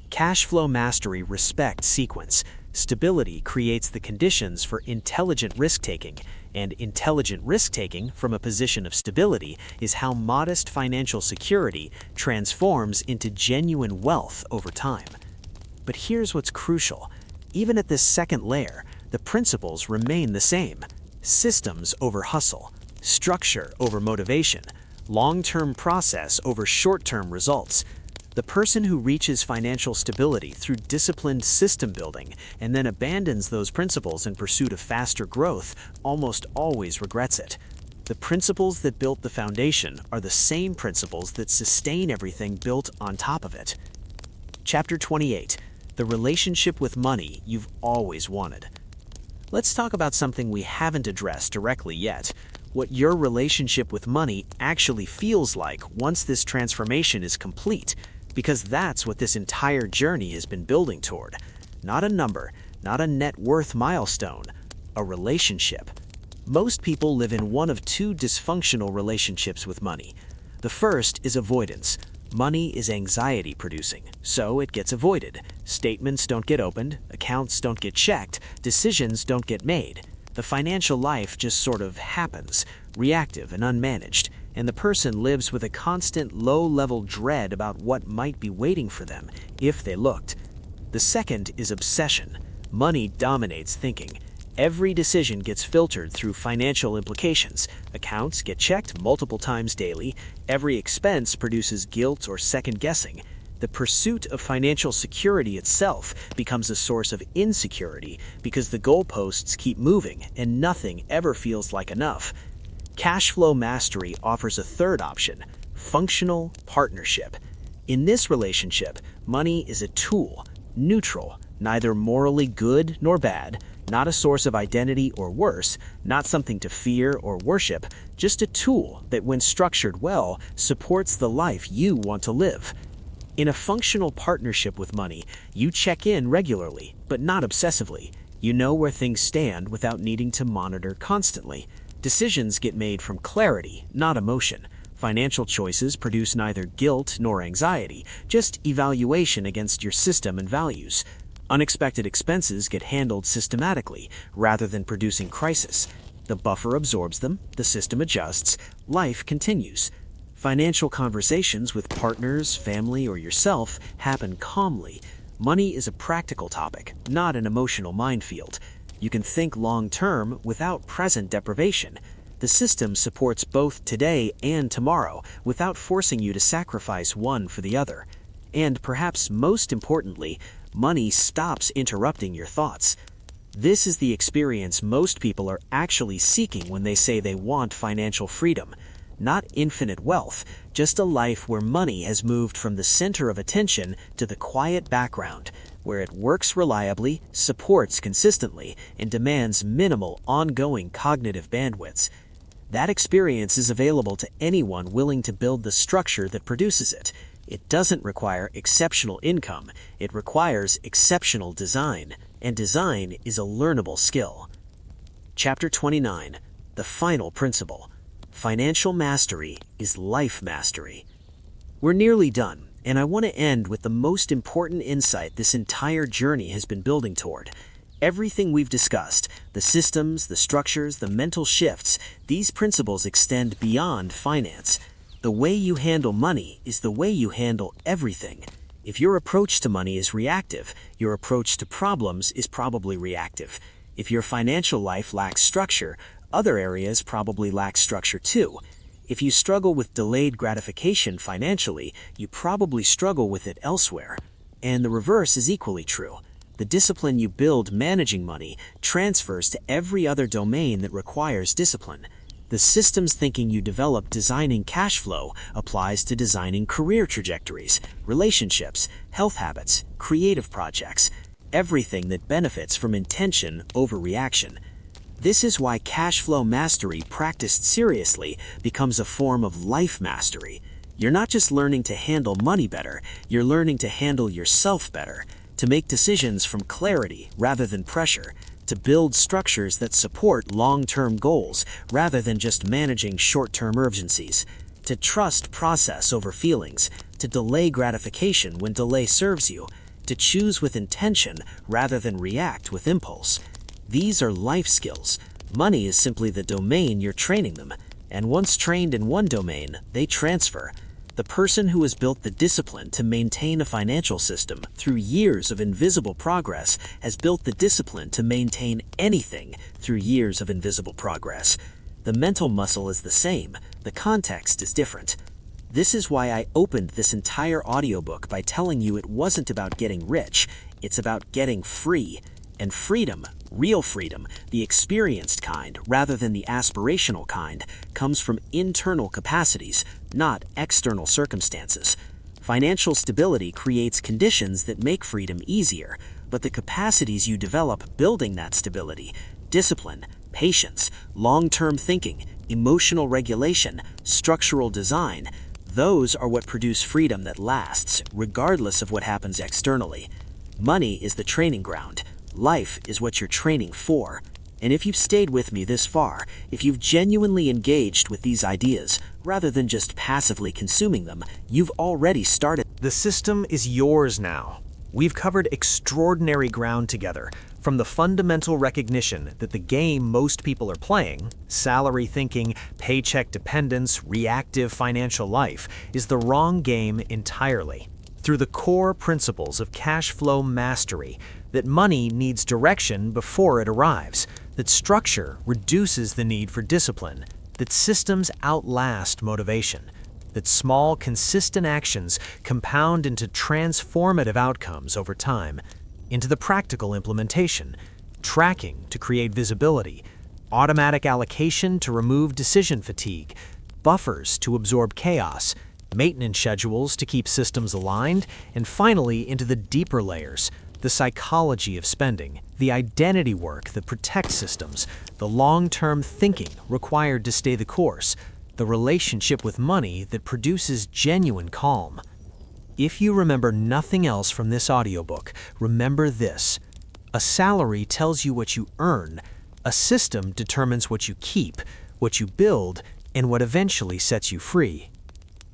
Cash flow mastery respects sequence. Stability creates the conditions for intelligent risk-taking, and intelligent risk-taking from a position of stability is how modest financial security transforms into genuine wealth over time. But here's what's crucial. Even at this second layer, the principles remain the same. Systems over hustle, structure over motivation, long-term process over short-term results. The person who reaches financial stability through disciplined system building and then abandons those principles in pursuit of faster growth almost always regrets it. The principles that built the foundation are the same principles that sustain everything built on top of it. Chapter 28. The relationship with money you've always wanted. Let's talk about something we haven't addressed directly yet. What your relationship with money actually feels like once this transformation is complete, because that's what this entire journey has been building toward. Not a number, not a net worth milestone, a relationship. Most people live in one of two dysfunctional relationships with money. The first is avoidance. Money is anxiety-producing, so it gets avoided. Statements don't get opened, accounts don't get checked, decisions don't get made. The financial life just sort of happens, reactive and unmanaged, and the person lives with a constant low-level dread about what might be waiting for them if they looked. The second is obsession. Money dominates thinking. Every decision gets filtered through financial implications. Accounts get checked multiple times daily. Every expense produces guilt or second-guessing. The pursuit of financial security itself becomes a source of insecurity because the goalposts keep moving and nothing ever feels like enough. Cash flow mastery offers a third option, functional partnership. In this relationship, money is a tool, neutral, neither morally good nor bad, not a source of identity or worse, not something to fear or worship, just a tool that, when structured well, supports the life you want to live. In a functional partnership with money, you check in regularly, but not obsessively. You know where things stand without needing to monitor constantly. Decisions get made from clarity, not emotion. Financial choices produce neither guilt nor anxiety, just evaluation against your system and values. Unexpected expenses get handled systematically, rather than producing crisis. The buffer absorbs them, the system adjusts, life continues. Financial conversations with partners, family, or yourself happen calmly. Money is a practical topic, not an emotional minefield. You can think long-term without present deprivation. The system supports both today and tomorrow without forcing you to sacrifice one for the other. And perhaps most importantly, money stops interrupting your thoughts. This is the experience most people are actually seeking when they say they want financial freedom. Not infinite wealth, just a life where money has moved from the center of attention to the quiet background, where it works reliably, supports consistently, and demands minimal ongoing cognitive bandwidths. That experience is available to anyone willing to build the structure that produces it. It doesn't require exceptional income, it requires exceptional design, and design is a learnable skill. Chapter 29. The final principle. Financial mastery is life mastery. We're nearly done, and I want to end with the most important insight this entire journey has been building toward. Everything we've discussed, the systems, the structures, the mental shifts, these principles extend beyond finance. The way you handle money is the way you handle everything. If your approach to money is reactive, your approach to problems is probably reactive. If your financial life lacks structure, Other areas probably lack structure too. If you struggle with delayed gratification financially, you probably struggle with it elsewhere. And the reverse is equally true. The discipline you build managing money transfers to every other domain that requires discipline. The systems thinking you develop designing cash flow applies to designing career trajectories, relationships, health habits, creative projects, everything that benefits from intention over reaction. This is why cash flow mastery practiced seriously becomes a form of life mastery. You're not just learning to handle money better, you're learning to handle yourself better, to make decisions from clarity rather than pressure, to build structures that support long-term goals rather than just managing short-term urgencies, to trust process over feelings, to delay gratification when delay serves you, to choose with intention rather than react with impulse. These are life skills. Money is simply the domain you're training them, and once trained in one domain, they transfer. The person who has built the discipline to maintain a financial system through years of invisible progress has built the discipline to maintain anything through years of invisible progress. The mental muscle is the same, the context is different. This is why I opened this entire audiobook by telling you it wasn't about getting rich, it's about getting free. And freedom, real freedom, the experienced kind rather than the aspirational kind, comes from internal capacities, not external circumstances. Financial stability creates conditions that make freedom easier, but the capacities you develop building that stability, discipline, patience, long-term thinking, emotional regulation, structural design, those are what produce freedom that lasts, regardless of what happens externally. Money is the training ground. Life is what you're training for. And if you've stayed with me this far, if you've genuinely engaged with these ideas, rather than just passively consuming them, you've already started. The system is yours now. We've covered extraordinary ground together, from the fundamental recognition that the game most people are playing, salary thinking, paycheck dependence, reactive financial life, is the wrong game entirely. Through the core principles of cash flow mastery, that money needs direction before it arrives, that structure reduces the need for discipline, that systems outlast motivation, that small, consistent actions compound into transformative outcomes over time, into the practical implementation, tracking to create visibility, automatic allocation to remove decision fatigue, buffers to absorb chaos, maintenance schedules to keep systems aligned, and finally into the deeper layers, the psychology of spending, the identity work that protects systems, the long-term thinking required to stay the course, the relationship with money that produces genuine calm. If you remember nothing else from this audiobook, remember this. A salary tells you what you earn. A system determines what you keep, what you build, and what eventually sets you free.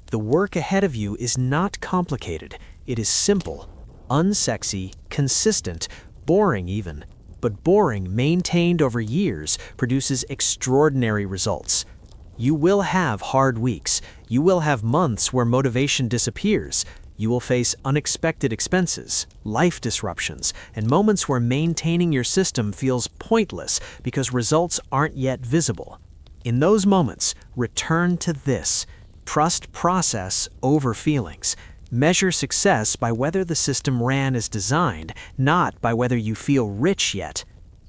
The work ahead of you is not complicated. It is simple, unsexy, consistent, boring even. But boring, maintained over years, produces extraordinary results. You will have hard weeks. You will have months where motivation disappears. You will face unexpected expenses, life disruptions, and moments where maintaining your system feels pointless because results aren't yet visible. In those moments, return to this. Trust process over feelings. Measure success by whether the system ran as designed, not by whether you feel rich yet.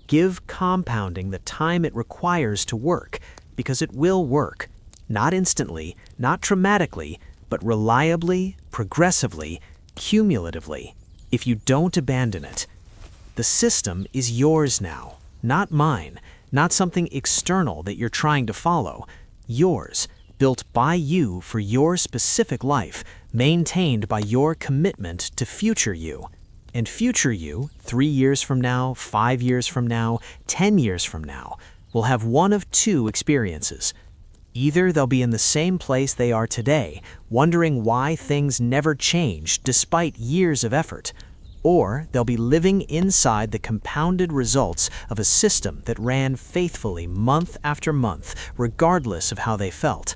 Give compounding the time it requires to work, because it will work. Not instantly, not dramatically, but reliably, progressively, cumulatively, if you don't abandon it. The system is yours now, not mine, not something external that you're trying to follow. Yours, built by you for your specific life, maintained by your commitment to future you. And future you, 3 years from now, 5 years from now, 10 years from now, will have one of two experiences. Either they'll be in the same place they are today, wondering why things never changed despite years of effort, or they'll be living inside the compounded results of a system that ran faithfully month after month, regardless of how they felt.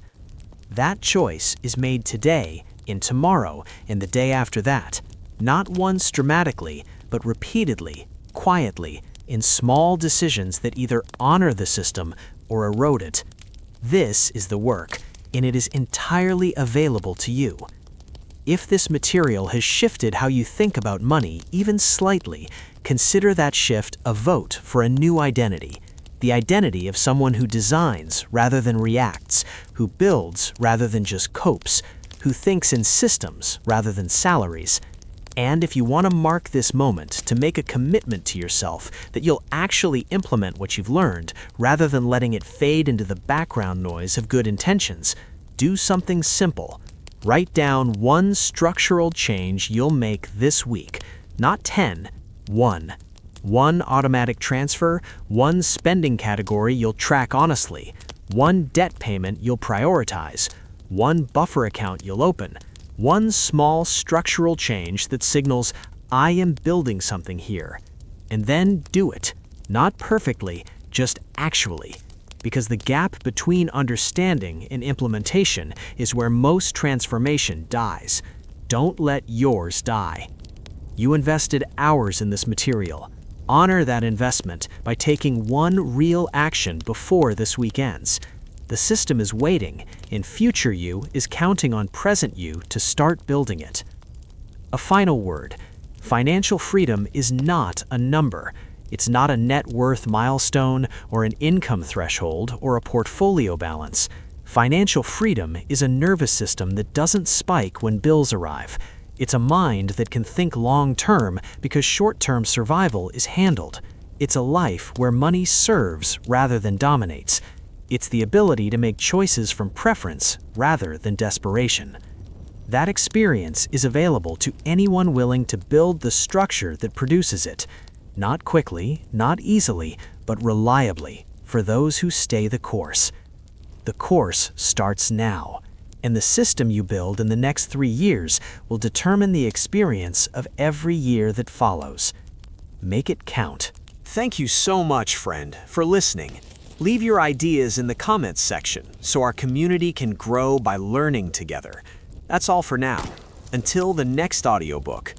That choice is made today, in tomorrow, and the day after that, not once dramatically, but repeatedly, quietly, in small decisions that either honor the system or erode it. This is the work, and it is entirely available to you. If this material has shifted how you think about money even slightly, consider that shift a vote for a new identity. The identity of someone who designs rather than reacts, who builds rather than just copes, who thinks in systems rather than salaries. And if you want to mark this moment to make a commitment to yourself that you'll actually implement what you've learned rather than letting it fade into the background noise of good intentions, do something simple. Write down one structural change you'll make this week, not 10, one. One automatic transfer, one spending category you'll track honestly, one debt payment you'll prioritize, one buffer account you'll open, one small structural change that signals, I am building something here. And then do it, not perfectly, just actually. Because the gap between understanding and implementation is where most transformation dies. Don't let yours die. You invested hours in this material. Honor that investment by taking one real action before this week ends. The system is waiting, and future you is counting on present you to start building it. A final word. Financial freedom is not a number. It's not a net worth milestone or an income threshold or a portfolio balance. Financial freedom is a nervous system that doesn't spike when bills arrive. It's a mind that can think long-term because short-term survival is handled. It's a life where money serves rather than dominates. It's the ability to make choices from preference rather than desperation. That experience is available to anyone willing to build the structure that produces it. Not quickly, not easily, but reliably, for those who stay the course. The course starts now, and the system you build in the next 3 years will determine the experience of every year that follows. Make it count. Thank you so much, friend, for listening. Leave your ideas in the comments section so our community can grow by learning together. That's all for now. Until the next audiobook.